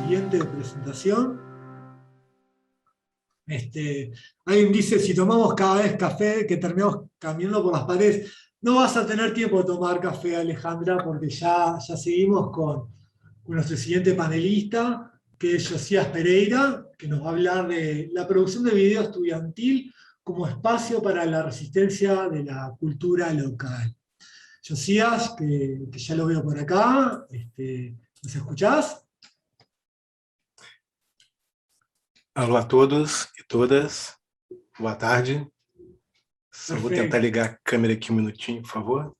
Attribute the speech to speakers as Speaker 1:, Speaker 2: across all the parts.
Speaker 1: siguiente presentación. Alguien dice, si tomamos cada vez café, que terminamos caminando por las paredes, no vas a tener tiempo de tomar café, Alejandra, porque ya seguimos con nuestro siguiente panelista, que es Josías Pereira, que nos va a hablar de la producción de video estudiantil como espacio para la resistencia de la cultura local. Josías, que ya lo veo por acá, ¿nos escuchás?
Speaker 2: Alô a todos e todas, boa tarde. Só vou tentar ligar a câmera aqui um minutinho, por favor.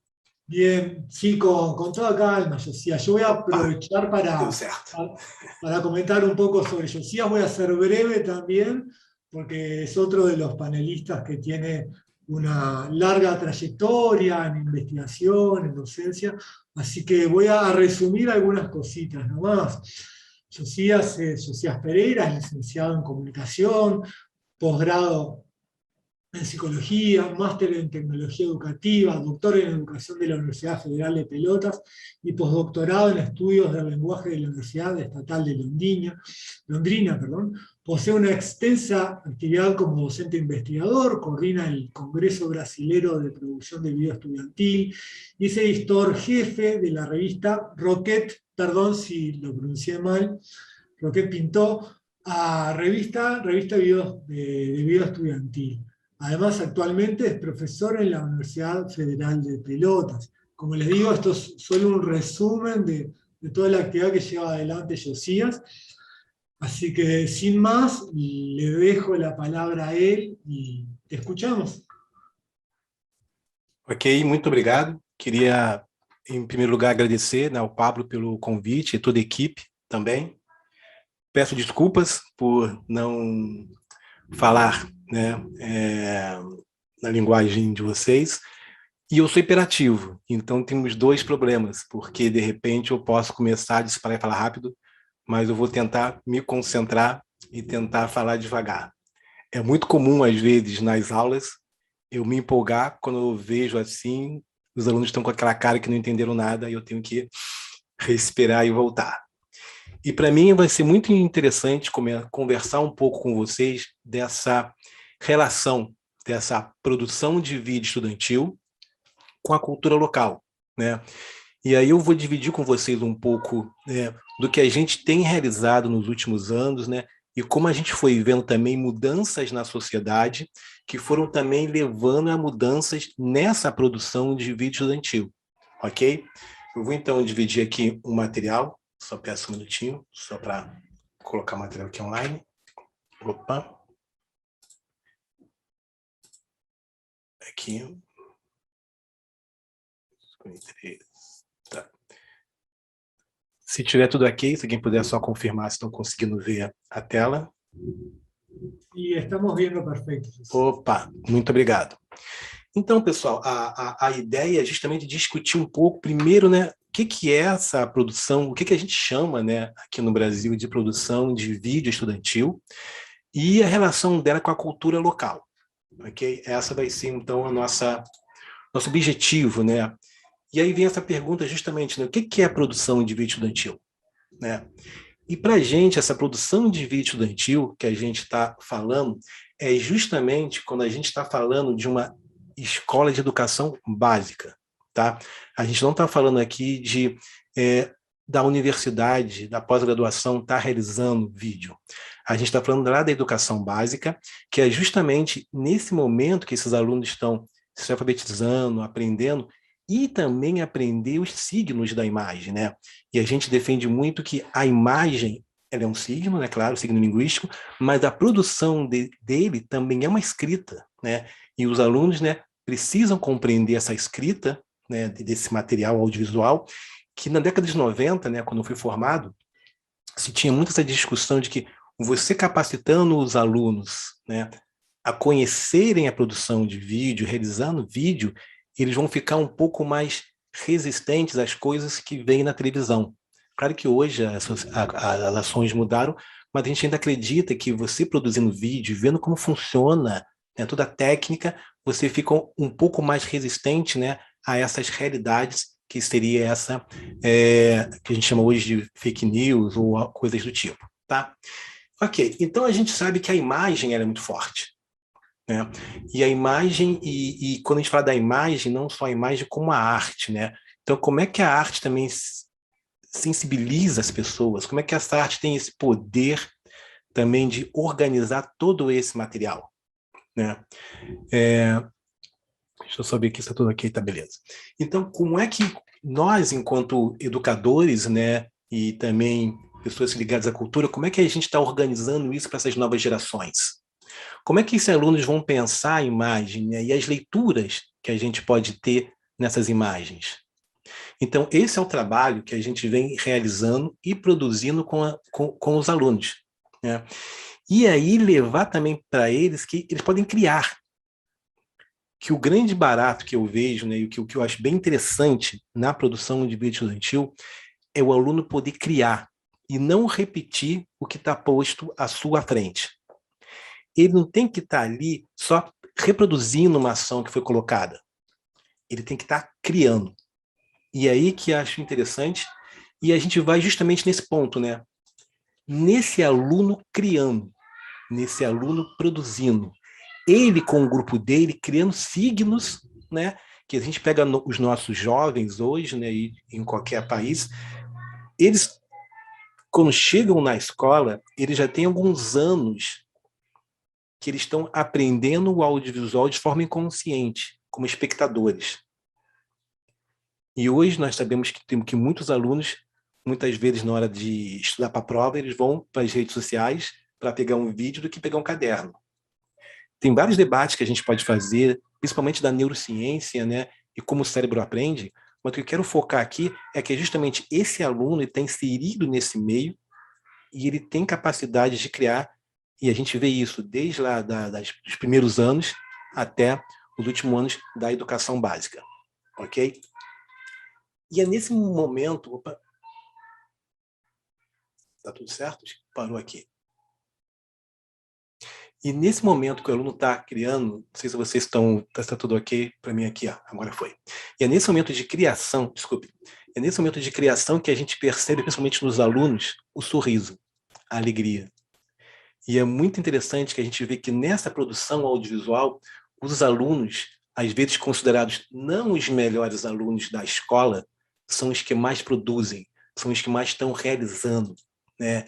Speaker 1: Bien, sí, con toda calma, Josías. Yo voy a aprovechar para comentar un poco sobre Josías. Voy a ser breve también, porque es otro de los panelistas que tiene una larga trayectoria en investigación, en docencia, así que voy a resumir algunas cositas nomás. Josías es Josías Pereira, es licenciado en comunicación, posgrado en psicología, máster en tecnología educativa, doctor en educación de la Universidad Federal de Pelotas y postdoctorado en estudios del lenguaje de la Universidad Estatal de Londrina. Posee una extensa actividad como docente investigador, coordina el Congreso Brasilero de Producción de Video Estudiantil y es editor jefe de la revista Roquet, perdón si lo pronuncié mal, Roquet Pintó, a revista de video estudiantil. Además, actualmente es profesor en la Universidad Federal de Pelotas. Como les digo, esto es solo un resumen de toda la actividad que lleva adelante Josías. Así que, sin más, le dejo la palabra a él y te escuchamos.
Speaker 2: Ok, muito obrigado. Queria, em primeiro lugar, agradecer ao Pablo pelo convite e toda a equipe também. Peço desculpas por não falar, né, na linguagem de vocês, e eu sou hiperativo, então temos dois problemas, porque de repente eu posso começar a disparar e falar rápido, mas eu vou tentar me concentrar e tentar falar devagar. É muito comum, às vezes, nas aulas, eu me empolgar quando eu vejo assim, os alunos estão com aquela cara que não entenderam nada e eu tenho que respirar e voltar. E para mim vai ser muito interessante conversar um pouco com vocês dessa relação, dessa produção de vídeo estudantil com a cultura local, né? E aí eu vou dividir com vocês um pouco do que a gente tem realizado nos últimos anos, né? E como a gente foi vendo também mudanças na sociedade que foram também levando a mudanças nessa produção de vídeo estudantil, ok? Eu vou então dividir aqui um material. Só peço um minutinho, só para colocar o material aqui online. Opa. Aqui. Tá. Se tiver tudo ok, se alguém puder só confirmar se estão conseguindo ver a tela.
Speaker 1: E estamos vendo perfeito.
Speaker 2: Opa, muito obrigado. Então, pessoal, a ideia é justamente discutir um pouco, primeiro, né, o que é essa produção, o que a gente chama, né, aqui no Brasil de produção de vídeo estudantil e a relação dela com a cultura local, ok? Essa vai ser, então, nosso objetivo, né? E aí vem essa pergunta justamente, né, o que é a produção de vídeo estudantil, né? E para a gente, essa produção de vídeo estudantil que a gente está falando é justamente quando a gente está falando de uma escola de educação básica, tá? A gente não está falando aqui da universidade, da pós-graduação estar realizando vídeo. A gente está falando lá da educação básica, que é justamente nesse momento que esses alunos estão se alfabetizando, aprendendo, e também aprender os signos da imagem, né? E a gente defende muito que a imagem, ela é um signo, né? Claro, signo linguístico, mas a produção dele também é uma escrita, né? E os alunos, né, precisam compreender essa escrita, né, desse material audiovisual, que na década de 90, né, quando eu fui formado, se tinha muito essa discussão de que você capacitando os alunos, né, a conhecerem a produção de vídeo, realizando vídeo, eles vão ficar um pouco mais resistentes às coisas que vêm na televisão. Claro que hoje as ações mudaram, mas a gente ainda acredita que você produzindo vídeo, vendo como funciona, né, toda a técnica, você fica um pouco mais resistente, né, a essas realidades que seria essa que a gente chama hoje de fake news ou coisas do tipo, tá? Ok, então a gente sabe que a imagem ela é muito forte, né? E a imagem, e quando a gente fala da imagem, não só a imagem como a arte, né? Então como é que a arte também sensibiliza as pessoas? Como é que essa arte tem esse poder também de organizar todo esse material, né? Deixa eu só ver aqui se está tudo ok, tá beleza. Então, como é que nós, enquanto educadores, né, e também pessoas ligadas à cultura, como é que a gente está organizando isso para essas novas gerações? Como é que esses alunos vão pensar a imagem, né, e as leituras que a gente pode ter nessas imagens? Então, esse é o trabalho que a gente vem realizando e produzindo com os alunos, né? E aí levar também para eles que eles podem criar. Que o grande barato que eu vejo, né, e o que eu acho bem interessante na produção de vídeo estudantil é o aluno poder criar e não repetir o que está posto à sua frente. Ele não tem que estar ali só reproduzindo uma ação que foi colocada. Ele tem que estar criando. E aí que acho interessante, e a gente vai justamente nesse ponto, né? Nesse aluno criando, nesse aluno produzindo. Ele com o grupo dele criando signos, né? Que a gente pega os nossos jovens hoje, né? E em qualquer país, eles quando chegam na escola, eles já têm alguns anos que eles estão aprendendo o audiovisual de forma inconsciente, como espectadores. E hoje nós sabemos que muitos alunos, muitas vezes na hora de estudar para a prova, eles vão para as redes sociais para pegar um vídeo do que pegar um caderno. Tem vários debates que a gente pode fazer, principalmente da neurociência, né, e como o cérebro aprende, mas o que eu quero focar aqui é que justamente esse aluno está inserido nesse meio e ele tem capacidade de criar, e a gente vê isso desde lá dos primeiros anos até os últimos anos da educação básica, ok? E é nesse momento... Opa, tá tudo certo? Parou aqui. E nesse momento que o aluno está criando, não sei se vocês está tudo ok para mim aqui, ó, agora foi. E é nesse momento de criação, desculpe, é nesse momento de criação que a gente percebe, principalmente nos alunos, o sorriso, a alegria. E é muito interessante que a gente vê que nessa produção audiovisual, os alunos, às vezes considerados não os melhores alunos da escola, são os que mais produzem, são os que mais estão realizando, né?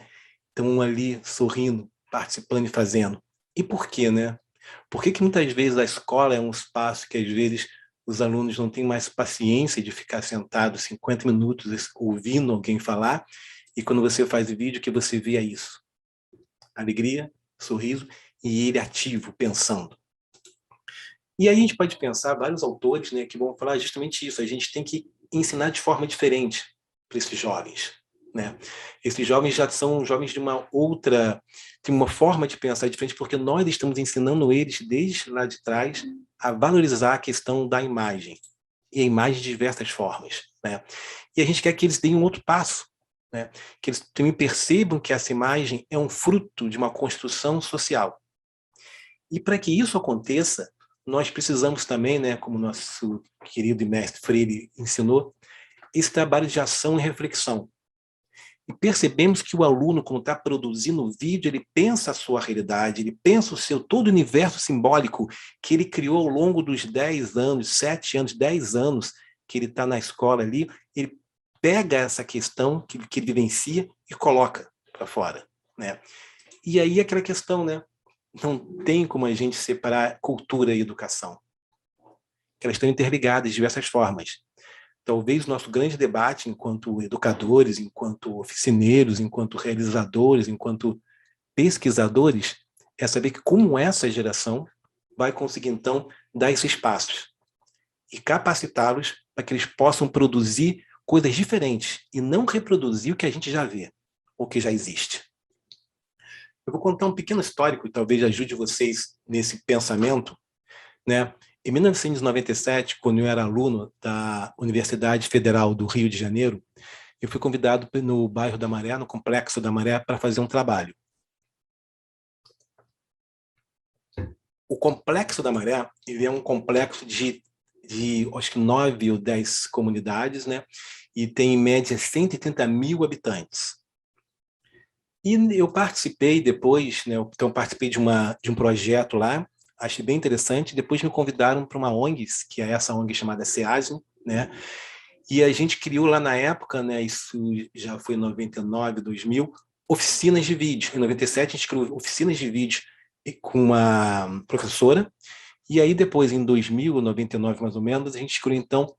Speaker 2: Estão ali sorrindo, participando e fazendo. E por quê, né? Por que muitas vezes a escola é um espaço que às vezes os alunos não têm mais paciência de ficar sentados 50 minutos ouvindo alguém falar, e quando você faz o vídeo que você vê é isso. Alegria, sorriso, e ele ativo, pensando. E aí a gente pode pensar, vários autores, né, que vão falar justamente isso, a gente tem que ensinar de forma diferente para esses jovens, né? Esses jovens já são jovens de uma outra, de uma forma de pensar diferente, porque nós estamos ensinando eles, desde lá de trás, a valorizar a questão da imagem, e a imagem de diversas formas, né? E a gente quer que eles deem um outro passo, né? Que eles também percebam que essa imagem é um fruto de uma construção social. E para que isso aconteça, nós precisamos também, né, como nosso querido e mestre Freire ensinou, esse trabalho de ação e reflexão. E percebemos que o aluno, quando está produzindo o vídeo, ele pensa a sua realidade, ele pensa o seu todo o universo simbólico que ele criou ao longo dos 10 anos, 7 anos, 10 anos que ele está na escola ali, ele pega essa questão que ele vivencia e coloca para fora, né? E aí aquela questão, né? Não tem como a gente separar cultura e educação. Elas estão interligadas de diversas formas. Talvez o nosso grande debate enquanto educadores, enquanto oficineiros, enquanto realizadores, enquanto pesquisadores, é saber que como essa geração vai conseguir, então, dar esses passos e capacitá-los para que eles possam produzir coisas diferentes e não reproduzir o que a gente já vê, ou que já existe. Eu vou contar um pequeno histórico que talvez ajude vocês nesse pensamento, né? Em 1997, quando eu era aluno da Universidade Federal do Rio de Janeiro, eu fui convidado no bairro da Maré, no Complexo da Maré, para fazer um trabalho. O Complexo da Maré, ele é um complexo de, acho que 9 ou 10 comunidades, né? E tem, em média, 130 mil habitantes. E eu participei depois, né? Então, participei de um projeto lá, achei bem interessante. Depois me convidaram para uma ONG, que é essa ONG chamada SEASM, né? E a gente criou lá na época, né? Isso já foi em 99, 2000, oficinas de vídeo. Em 97, a gente criou oficinas de vídeo com uma professora. E aí, depois, em 2000, 99 mais ou menos, a gente criou, então,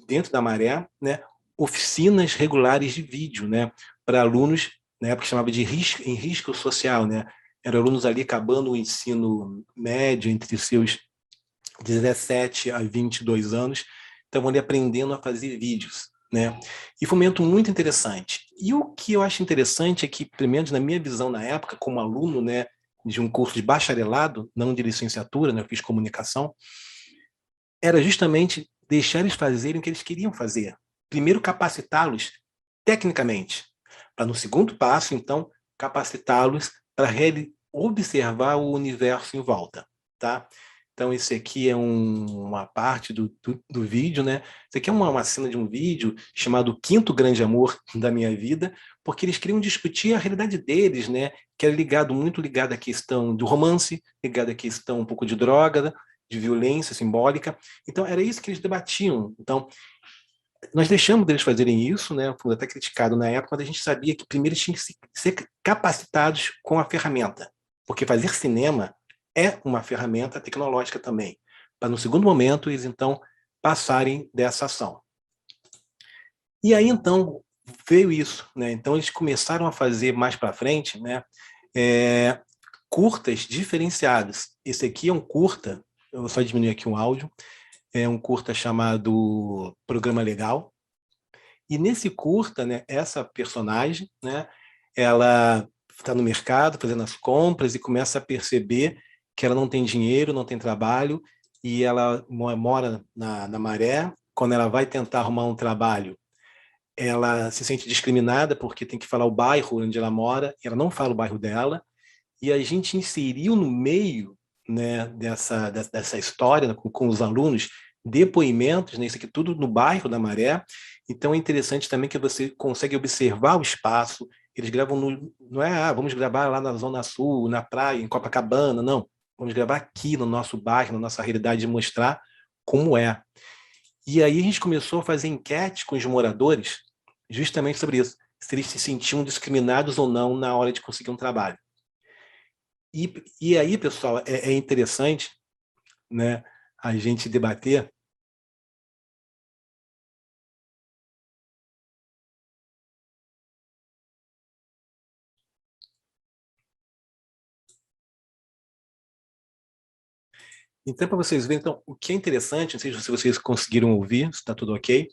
Speaker 2: dentro da Maré, né, oficinas regulares de vídeo, né, para alunos, na época chamava de em risco social, né, eram alunos ali acabando o ensino médio, entre seus 17 a 22 anos, estavam ali aprendendo a fazer vídeos, né, e foi um momento muito interessante. E o que eu acho interessante é que, pelo menos na minha visão na época, como aluno, né, de um curso de bacharelado, não de licenciatura, né, eu fiz comunicação, era justamente deixar eles fazerem o que eles queriam fazer. Primeiro, capacitá-los tecnicamente, para no segundo passo, então, capacitá-los para observar o universo em volta, tá? Então, esse aqui é uma parte do vídeo, né? Isso aqui é uma cena de um vídeo chamado Quinto Grande Amor da Minha Vida, porque eles queriam discutir a realidade deles, né? Que era muito ligado à questão do romance, ligado à questão um pouco de droga, de violência simbólica. Então, era isso que eles debatiam. Então, nós deixamos deles fazerem isso, né? Foi até criticado na época, mas a gente sabia que primeiro eles tinham que ser capacitados com a ferramenta, porque fazer cinema é uma ferramenta tecnológica também, para no segundo momento eles então passarem dessa ação. E aí então veio isso, né? Então eles começaram a fazer mais para frente, né? Curtas diferenciados. Esse aqui é um curta, eu vou só diminuir aqui um áudio, é um curta chamado Programa Legal. E nesse curta, né, essa personagem, né, ela está no mercado fazendo as compras e começa a perceber que ela não tem dinheiro, não tem trabalho, e ela mora na Maré. Quando ela vai tentar arrumar um trabalho, ela se sente discriminada porque tem que falar o bairro onde ela mora, e ela não fala o bairro dela, e a gente inseriu no meio, né, dessa história, né, com os alunos, depoimentos, né, isso aqui tudo no bairro da Maré. Então é interessante também que você consegue observar o espaço. Eles gravam não é, vamos gravar lá na Zona Sul, na praia, em Copacabana, não. Vamos gravar aqui no nosso bairro, na nossa realidade, e mostrar como é. E aí a gente começou a fazer enquete com os moradores justamente sobre isso, se eles se sentiam discriminados ou não na hora de conseguir um trabalho. E aí, pessoal, é interessante, né, a gente debater. Então, para vocês verem, então, o que é interessante, não sei se vocês conseguiram ouvir, se está tudo ok.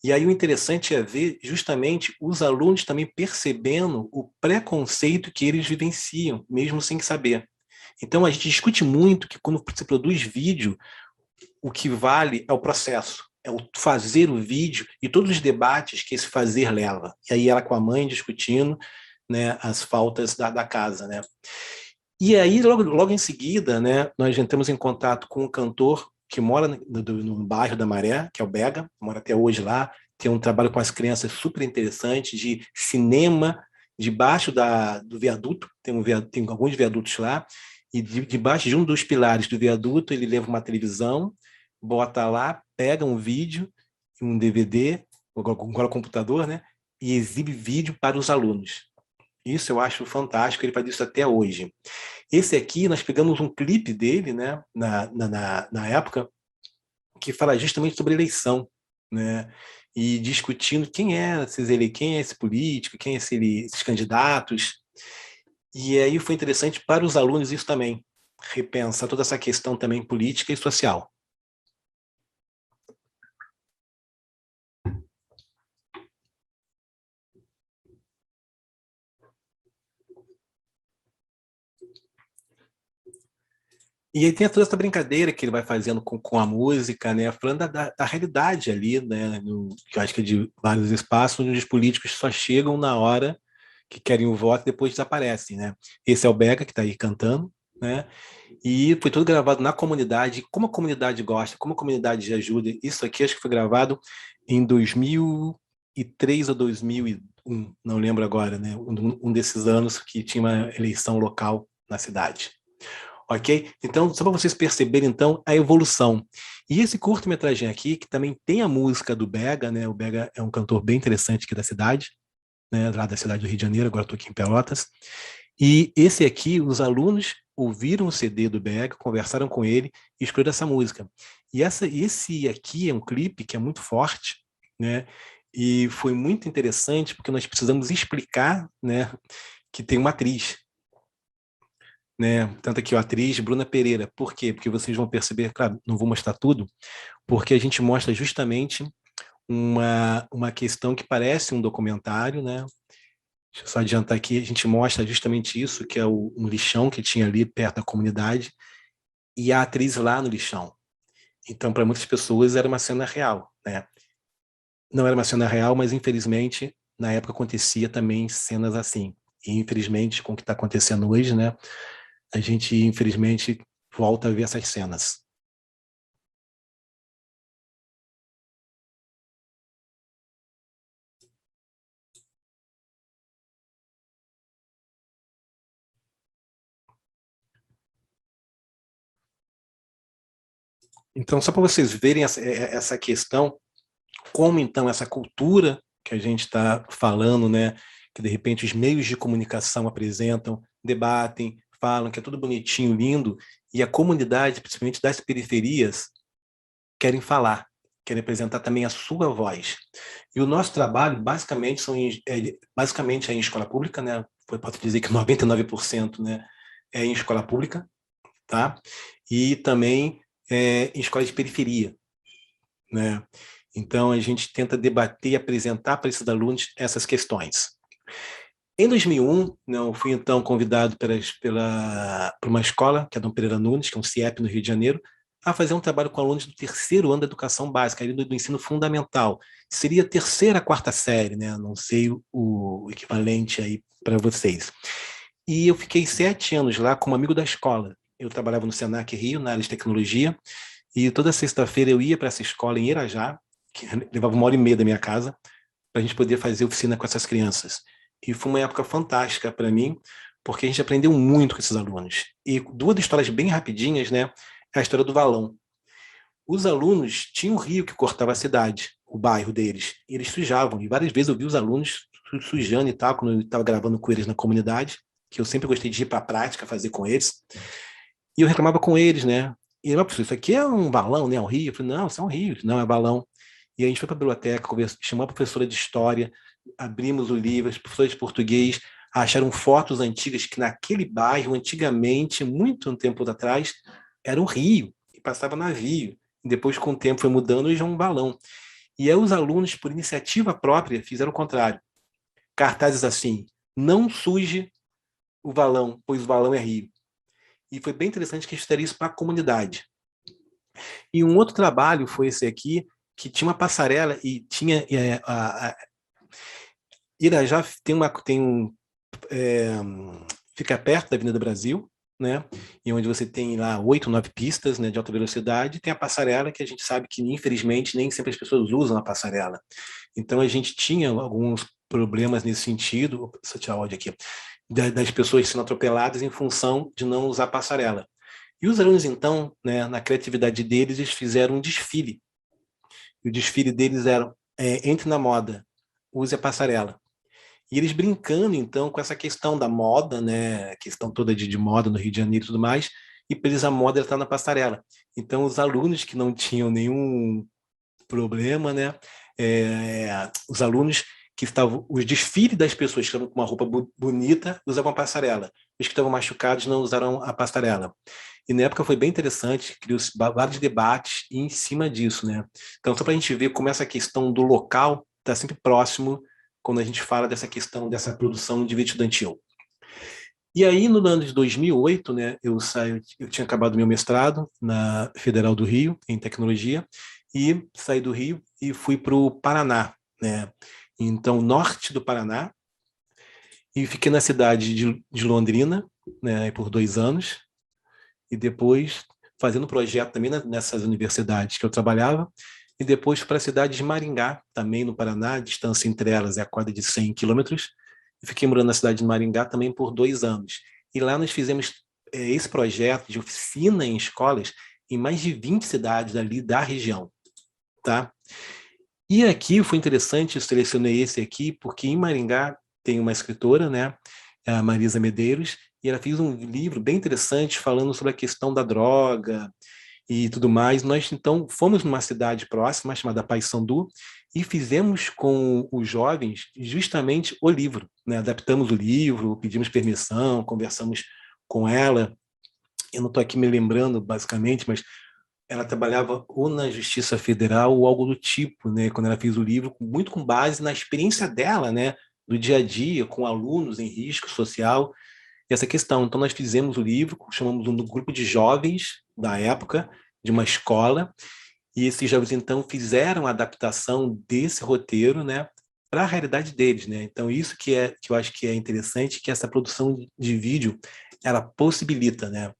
Speaker 2: E aí o interessante é ver justamente os alunos também percebendo o preconceito que eles vivenciam, mesmo sem saber. Então, a gente discute muito que quando se produz vídeo, o que vale é o processo, é o fazer o vídeo e todos os debates que esse fazer leva. E aí ela com a mãe discutindo, né, as faltas da casa, né? E aí, logo em seguida, né, nós entramos em contato com um cantor que mora no bairro da Maré, que é o Bega, mora até hoje lá, tem um trabalho com as crianças super interessante, de cinema, debaixo do viaduto, tem alguns viadutos lá, e debaixo de um dos pilares do viaduto, ele leva uma televisão, bota lá, pega um vídeo, um DVD, agora computador, né, e exibe vídeo para os alunos. Isso eu acho fantástico, ele faz isso até hoje. Esse aqui, nós pegamos um clipe dele, né, na época, que fala justamente sobre eleição, né, e discutindo quem é esse político, quem é esses candidatos. E aí foi interessante para os alunos isso também, repensar toda essa questão também política e social. E aí tem toda essa brincadeira que ele vai fazendo com a música, né? Falando da realidade ali, né? Que eu acho que é de vários espaços onde os políticos só chegam na hora que querem o voto e depois desaparecem, né? Esse é o Bega, que está aí cantando, né? E foi tudo gravado na comunidade, como a comunidade gosta, como a comunidade ajuda. Isso aqui acho que foi gravado em 2003 ou 2001, não lembro agora, né? Um desses anos que tinha uma eleição local na cidade. Ok? Então, só para vocês perceberem, então, a evolução. E esse curta-metragem aqui, que também tem a música do Bega, né? O Bega é um cantor bem interessante aqui da cidade, né? Lá da cidade do Rio de Janeiro, agora estou aqui em Pelotas. E esse aqui, os alunos ouviram o CD do Bega, conversaram com ele e escolheram essa música. E esse aqui é um clipe que é muito forte, né? E foi muito interessante porque nós precisamos explicar, né, que tem uma atriz, né? Tanto aqui a atriz Bruna Pereira. Por quê? Porque vocês vão perceber, claro, não vou mostrar tudo, porque a gente mostra justamente uma questão que parece um documentário, né? Deixa eu só adiantar aqui, a gente mostra justamente isso, que é um lixão que tinha ali perto da comunidade, e a atriz lá no lixão. Então, para muitas pessoas, era uma cena real, né? Não era uma cena real, mas infelizmente, na época acontecia também cenas assim. E infelizmente, com o que está acontecendo hoje, né? A gente, infelizmente, volta a ver essas cenas. Então, só para vocês verem essa questão, como então essa cultura que a gente está falando, né, que de repente os meios de comunicação apresentam, debatem, falam que é tudo bonitinho, lindo, e a comunidade, principalmente das periferias, querem falar, querem apresentar também a sua voz. E o nosso trabalho, basicamente, basicamente é em escola pública, né? Posso dizer que 99%, né, é em escola pública, tá? E também em escola de periferia, né? Então, a gente tenta debater e apresentar para esses alunos essas questões. Em 2001, eu fui então convidado por uma escola, que é Dom Pereira Nunes, que é um CIEP no Rio de Janeiro, a fazer um trabalho com alunos do terceiro ano da educação básica, ali do ensino fundamental. Seria a terceira, quarta série, né? Não sei o equivalente aí para vocês. E eu fiquei 7 anos lá como amigo da escola. Eu trabalhava no Senac Rio, na área de tecnologia, e toda sexta-feira eu ia para essa escola em Irajá, que levava 1h30 da minha casa, para a gente poder fazer oficina com essas crianças. E foi uma época fantástica para mim, porque a gente aprendeu muito com esses alunos. E 2 histórias bem rapidinhas, né? É a história do valão. Os alunos tinham um rio que cortava a cidade, o bairro deles, e eles sujavam. E várias vezes eu vi os alunos sujando e tal, quando eu estava gravando com eles na comunidade, que eu sempre gostei de ir para a prática, fazer com eles. E eu reclamava com eles, né? E ele, professor, isso aqui é um balão, né? É um rio? Eu falei, não, isso é um rio, não é balão. E a gente foi para a biblioteca, chamou a professora de história, abrimos o livro, os professores de português acharam fotos antigas que naquele bairro, antigamente, muito tempo atrás, era um rio, e passava navio. E depois, com o tempo, foi mudando e já é um balão. E aí os alunos, por iniciativa própria, fizeram o contrário. Cartazes assim, não suje o valão, pois o valão é rio. E foi bem interessante que eles fizeram isso para a comunidade. E um outro trabalho foi esse aqui, que tinha uma passarela e tinha Irajá é, fica perto da Avenida Brasil, né? E onde você tem lá 8, 9 pistas, né, de alta velocidade, tem a passarela que a gente sabe que infelizmente nem sempre as pessoas usam a passarela. Então a gente tinha alguns problemas nesse sentido, deixa eu tirar o áudio aqui, das pessoas sendo atropeladas em função de não usar a passarela. E os alunos então, né, na criatividade deles, eles fizeram um desfile. E o desfile deles era entre na moda, use a passarela. E eles brincando, então, com essa questão da moda, né? A questão toda de moda no Rio de Janeiro e tudo mais, e para eles a moda está na passarela. Então, os alunos que não tinham nenhum problema, né? Os alunos que estavam, os desfiles das pessoas que estavam com uma roupa bonita usavam a passarela. Os que estavam machucados não usaram a passarela. E na época foi bem interessante, criou-se vários debates em cima disso, né? Então, só para a gente ver como essa questão do local está sempre próximo quando a gente fala dessa questão dessa produção de vídeo estudantil. E aí, no ano de 2008, né, eu tinha acabado meu mestrado na Federal do Rio, em tecnologia, e saí do Rio e fui para o Paraná, né? Então, norte do Paraná, e fiquei na cidade de Londrina, né, por 2 anos, e depois fazendo projeto também nessas universidades que eu trabalhava, e depois para a cidade de Maringá, também no Paraná, a distância entre elas é a quadra de 100 quilômetros, e fiquei morando na cidade de Maringá também por 2 anos. E lá nós fizemos esse projeto de oficina em escolas em mais de 20 cidades ali da região, tá? E aqui foi interessante, eu selecionei esse aqui, porque em Maringá tem uma escritora, né, a Marisa Medeiros, e ela fez um livro bem interessante falando sobre a questão da droga e tudo mais. Nós, então, fomos numa cidade próxima, chamada Paissandu, e fizemos com os jovens justamente o livro, né? Adaptamos o livro, pedimos permissão, conversamos com ela. Eu não estou aqui me lembrando, basicamente, mas ela trabalhava ou na Justiça Federal ou algo do tipo, né? Quando ela fez o livro, muito com base na experiência dela, né? Do dia a dia, com alunos em risco social, e essa questão. Então, nós fizemos o livro, chamamos um grupo de jovens da época, de uma escola, e esses jovens, então, fizeram a adaptação desse roteiro, né? Para a realidade deles, né? Então, isso que eu acho que é interessante, que essa produção de vídeo, ela possibilita, né?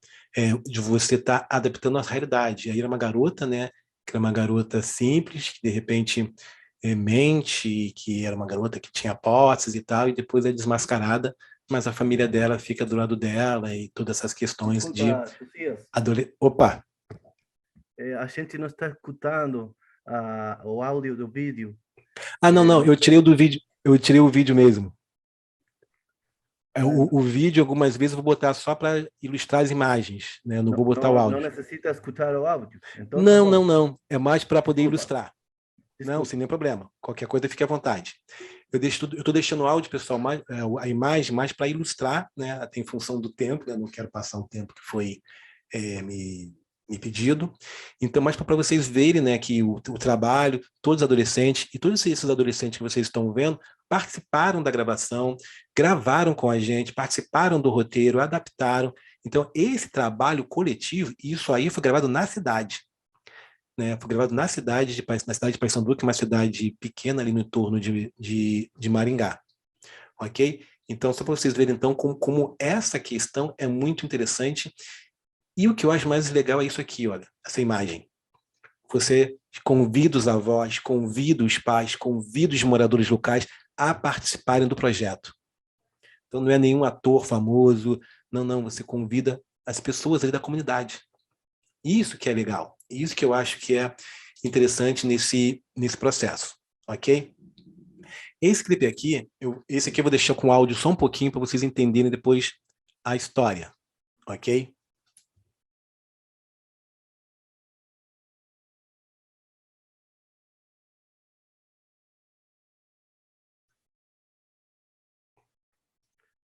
Speaker 2: De você estar adaptando à realidade. Aí era uma garota, né? Que era uma garota simples, que de repente mente, que era uma garota que tinha posses e tal, e depois é desmascarada, mas a família dela fica do lado dela e todas essas questões
Speaker 3: Desculpa,
Speaker 2: de
Speaker 3: Josias,
Speaker 2: Opa!
Speaker 3: a gente não está escutando o áudio do vídeo.
Speaker 2: Ah, não,
Speaker 3: Não
Speaker 2: eu tirei
Speaker 3: sei.
Speaker 2: o do vídeo, eu tirei o vídeo mesmo.
Speaker 3: Bueno,
Speaker 2: O vídeo, algumas vezes, eu vou botar só para ilustrar as imagens, né? Eu não vou botar o
Speaker 3: não
Speaker 2: áudio.
Speaker 3: necessita escutar o áudio. Então, tá
Speaker 2: Não,
Speaker 3: bom.
Speaker 2: não. É mais para poder
Speaker 3: Desculpa.
Speaker 2: ilustrar. Não,
Speaker 3: Desculpa.
Speaker 2: sem nenhum problema. Qualquer coisa, fique à vontade. Eu estou deixando o áudio, pessoal, a imagem mais para ilustrar, né? Tem função do tempo, né? Não quero passar um tempo que foi me pedido. Então, mais para vocês verem, né, que o trabalho, todos os adolescentes, e todos esses adolescentes que vocês estão vendo, participaram da gravação, gravaram com a gente, participaram do roteiro, adaptaram. Então, esse trabalho coletivo, isso aí foi gravado na cidade. Né, foi gravado na cidade de Paysandu, que é uma cidade pequena ali no entorno de Maringá, ok? Então, só para vocês verem, então, como essa questão é muito interessante, e o que eu acho mais legal é isso aqui, olha, essa imagem. Você convida os avós, convida os pais, convida os moradores locais a participarem do projeto. Então, não é nenhum ator famoso, não, você convida as pessoas ali da comunidade. Isso que é legal. Isso que eu acho que é interessante nesse processo, ok? Esse clipe aqui, esse aqui eu vou deixar com áudio só um pouquinho para vocês entenderem depois a história, ok?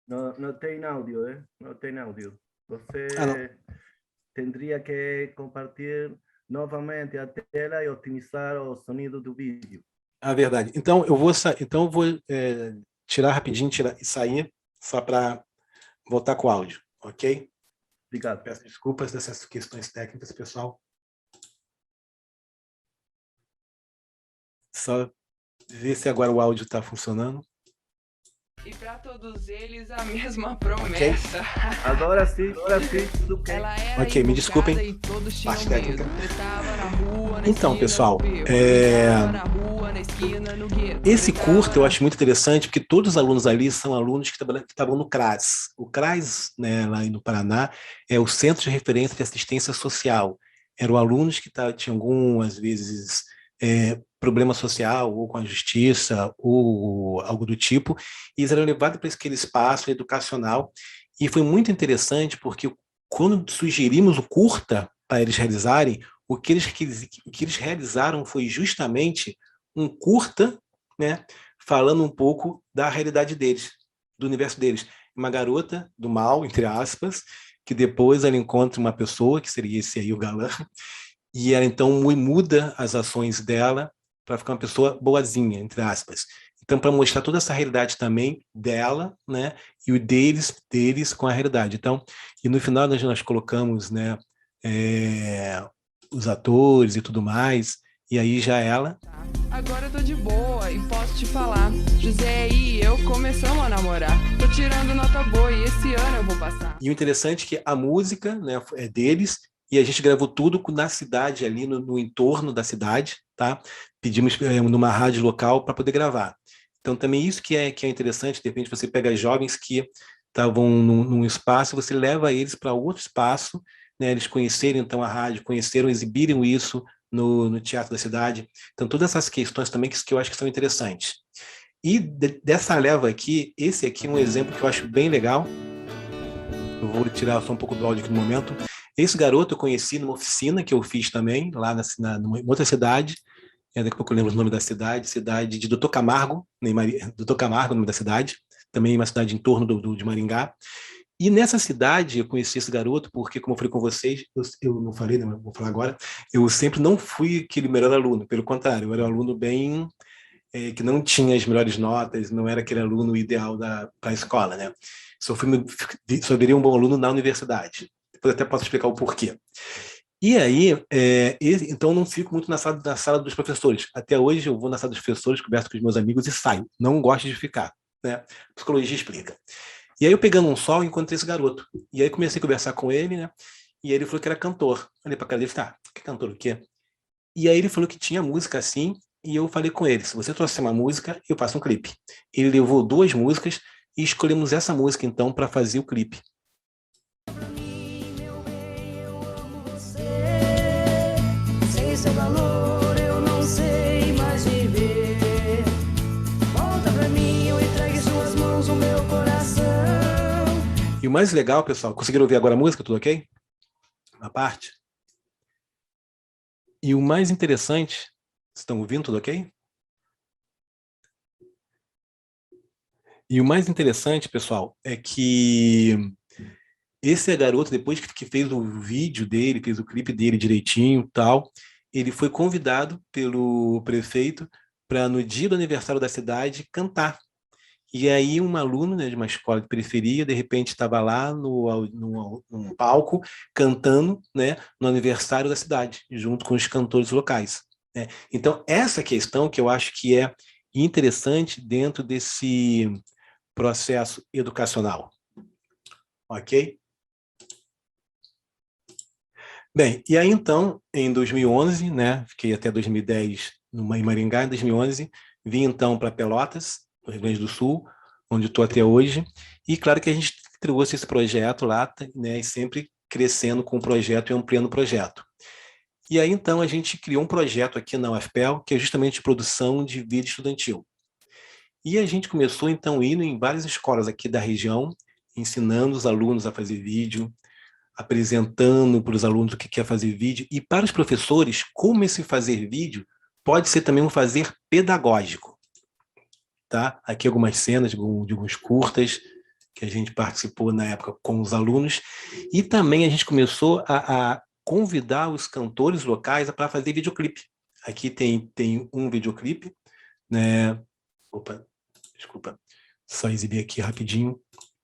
Speaker 3: Não tem áudio, ¿eh? Não tem áudio. Você teria que compartilhar novamente a tela e otimizar o sonido do vídeo.
Speaker 2: Ah, verdade. Então eu vou tirar rapidinho e sair só para voltar com o áudio, ok?
Speaker 3: Obrigado.
Speaker 2: Peço desculpas dessas questões técnicas, pessoal. Só ver se agora o áudio está funcionando.
Speaker 4: E para todos eles a mesma promessa.
Speaker 2: Okay.
Speaker 3: Agora sim, tudo bem.
Speaker 2: Ok, me desculpem. Parte técnica. Então, pessoal, esse curto eu acho muito interessante porque todos os alunos ali são alunos que estavam no CRAS. O CRAS, né, lá no Paraná, é o Centro de Referência de Assistência Social. Eram alunos que tinham algumas vezes problema social, ou com a justiça, ou algo do tipo, e eles eram levados para aquele espaço educacional, e foi muito interessante, porque quando sugerimos o curta para eles realizarem, o que eles realizaram foi justamente um curta, né, falando um pouco da realidade deles, do universo deles. Uma garota do mal, entre aspas, que depois ela encontra uma pessoa, que seria esse aí, o galã, e ela então muda as ações dela para ficar uma pessoa boazinha, entre aspas. Então, para mostrar toda essa realidade também dela, né, e o deles com a realidade. Então, e no final nós colocamos, né, os atores e tudo mais, E aí já ela...
Speaker 4: Agora eu tô de boa e posso te falar. José e eu começamos a namorar. Tô tirando nota boa e esse ano eu vou passar.
Speaker 2: E o interessante é que a música, né, é deles, e a gente gravou tudo na cidade, ali no entorno da cidade, tá? Pedimos numa rádio local para poder gravar. Então também isso que é interessante, de repente você pega jovens que estavam num espaço, você leva eles para outro espaço, né, eles conhecerem então a rádio, conheceram, exibiram isso no Teatro da Cidade. Então todas essas questões também que eu acho que são interessantes. E dessa leva aqui, esse aqui é um exemplo que eu acho bem legal. Eu vou tirar só um pouco do áudio aqui no momento. Esse garoto eu conheci numa oficina que eu fiz também, lá numa outra cidade. Daqui a pouco eu lembro o nome da cidade de Doutor Camargo, Doutor Camargo, o nome da cidade, também uma cidade em torno de Maringá. E nessa cidade eu conheci esse garoto porque, como eu falei com vocês, eu não falei, né, mas vou falar agora, eu sempre não fui aquele melhor aluno, pelo contrário, eu era um aluno bem... que não tinha as melhores notas, não era aquele aluno ideal para a escola, né? Só virei um bom aluno na universidade. Depois até posso explicar o porquê. E aí, então eu não fico muito na sala dos professores. Até hoje eu vou na sala dos professores, converso com os meus amigos e saio. Não gosto de ficar, né? Psicologia explica. E aí eu pegando um sol, encontrei esse garoto. E aí comecei a conversar com ele, né? E ele falou que era cantor. Olhei para a cara dele e falei, que cantor o quê? E aí ele falou que tinha música assim, e eu falei com ele, se você trouxer uma música, eu faço um clipe. Ele levou 2 músicas e escolhemos essa música, então, para fazer o clipe. Sem seu valor, eu não sei mais viver. Volta pra mim, eu entregue em suas mãos o meu coração. E o mais legal, pessoal, conseguiram ouvir agora a música, tudo ok? A parte? E o mais interessante, vocês estão ouvindo, tudo ok? E o mais interessante, pessoal, é que esse garoto, depois que fez o vídeo dele, fez o clipe dele direitinho e tal, ele foi convidado pelo prefeito para, no dia do aniversário da cidade, cantar. E aí um aluno, né, de uma escola de periferia, de repente estava lá num palco, cantando, né, no aniversário da cidade, junto com os cantores locais, né? Então, essa questão que eu acho que é interessante dentro desse processo educacional. Ok? Bem, e aí então, em 2011, né, fiquei até 2010 em Maringá, em 2011, vim então para Pelotas, no Rio Grande do Sul, onde estou até hoje, e claro que a gente trouxe esse projeto lá, né, e sempre crescendo com o projeto e ampliando o projeto. E aí então a gente criou um projeto aqui na UFPEL, que é justamente produção de vídeo estudantil. E a gente começou então indo em várias escolas aqui da região, ensinando os alunos a fazer vídeo, apresentando para os alunos o que é fazer vídeo, e para os professores, como esse fazer vídeo pode ser também um fazer pedagógico. Tá? Aqui algumas cenas de alguns curtas que a gente participou na época com os alunos, e também a gente começou a convidar os cantores locais para fazer videoclipe. Aqui tem um videoclipe, né? Opa, desculpa, só exibir aqui rapidinho.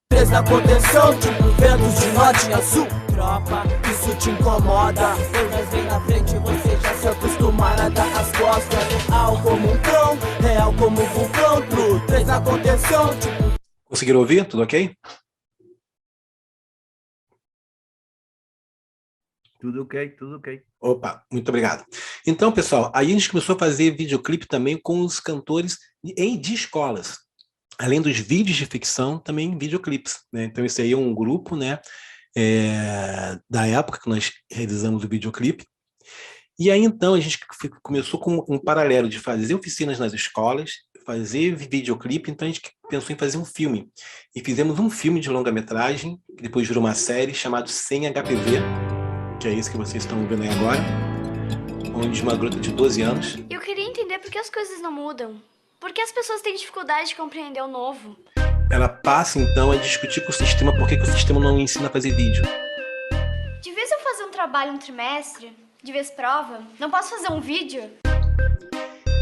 Speaker 5: Presta atenção, tipo ventos de norte a sul. Tropa, isso te incomoda. Eu já vem na frente, você já se acostumar a dar as costas. Real como um cão, real como um vulcão. True, presta atenção, tipo...
Speaker 2: Conseguiram ouvir? Tudo ok?
Speaker 3: Tudo ok, tudo ok.
Speaker 2: Opa, muito obrigado. Então, pessoal, aí a gente começou a fazer videoclipe também com os cantores de escolas. Além dos vídeos de ficção, também videoclipes, né? Então, esse aí é um grupo, né, da época que nós realizamos o videoclipe. E aí, então, a gente começou com um paralelo de fazer oficinas nas escolas, fazer videoclipe, então a gente pensou em fazer um filme. E fizemos um filme de longa-metragem, que depois virou uma série, chamado Sem HPV, que é isso que vocês estão vendo aí agora, onde uma garota de 12 anos...
Speaker 6: Eu queria entender por que as coisas não mudam. Por que as pessoas têm dificuldade de compreender o novo?
Speaker 2: Ela passa, então, a discutir com o sistema por que o sistema não ensina a fazer vídeo.
Speaker 6: De vez eu fazer um trabalho um trimestre, de vez prova, não posso fazer um vídeo?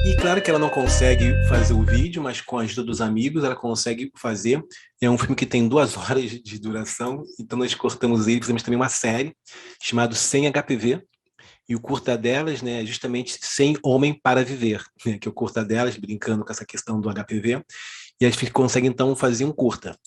Speaker 2: E claro que ela não consegue fazer o vídeo, mas com a ajuda dos amigos ela consegue fazer. É um filme que tem 2 horas de duração, então nós cortamos ele, fizemos também uma série chamada Sem HPV, E o curta delas, né, é justamente Sem Homem para Viver, né, que é o curta delas, brincando com essa questão do HPV, e a gente consegue, então, fazer um curta.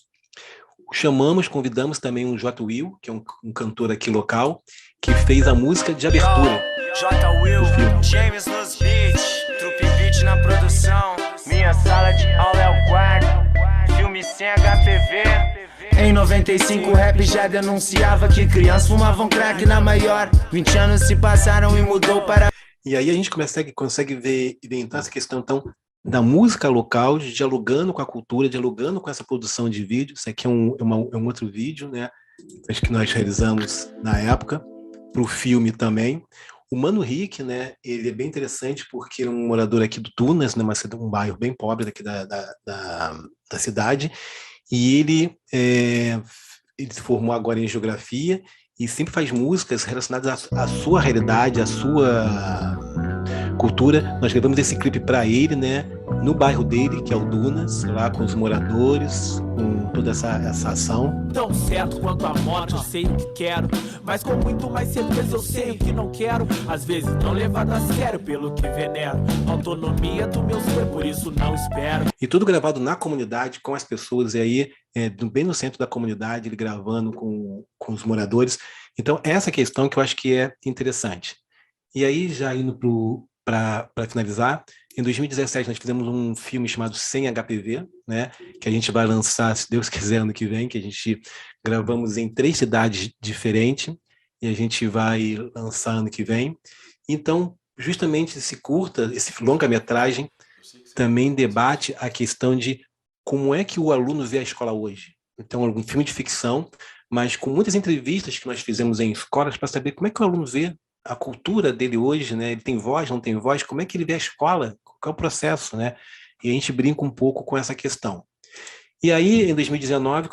Speaker 2: Convidamos também o J. Will, que é um cantor aqui local, que fez a música de abertura.
Speaker 5: J. Will, James nos beats, Trupe Beat na produção, minha sala de aula é o quarto, filme sem HPV. Em 95 o rap já denunciava que crianças fumavam crack na maior. 20 anos se passaram e mudou para...
Speaker 2: E aí a gente consegue ver então, essa questão então, da música local, dialogando com a cultura, dialogando com essa produção de vídeo. Isso aqui é um outro vídeo, né? Acho que nós realizamos na época, para o filme também. O Mano Rick, né? Ele é bem interessante porque ele é um morador aqui do Tunas, né? Um bairro bem pobre daqui da cidade. E ele se formou agora em geografia e sempre faz músicas relacionadas à sua realidade, à sua cultura. Nós gravamos esse clipe para ele, né, no bairro dele, que é o Dunas, lá com os moradores, com toda essa ação.
Speaker 5: Tão certo quanto a moto, eu sei o que quero, mas com muito mais certeza eu sei o que não quero. Às vezes não levado a sério pelo que venero. Autonomia do meu ser, por isso não espero.
Speaker 2: E tudo gravado na comunidade, com as pessoas, e aí bem no centro da comunidade, ele gravando com os moradores. Então, essa questão que eu acho que é interessante. E aí, já indo para finalizar, em 2017 nós fizemos um filme chamado Sem HPV, né, que a gente vai lançar, se Deus quiser, ano que vem, que a gente gravamos em 3 cidades diferentes, e a gente vai lançar ano que vem. Então, justamente esse longa-metragem, também debate a questão de como é que o aluno vê a escola hoje. Então, um filme de ficção, mas com muitas entrevistas que nós fizemos em escolas para saber como é que o aluno vê a cultura dele hoje, né? Ele tem voz, não tem voz, como é que ele vê a escola, qual é o processo, né? E a gente brinca um pouco com essa questão. E aí, em 2019,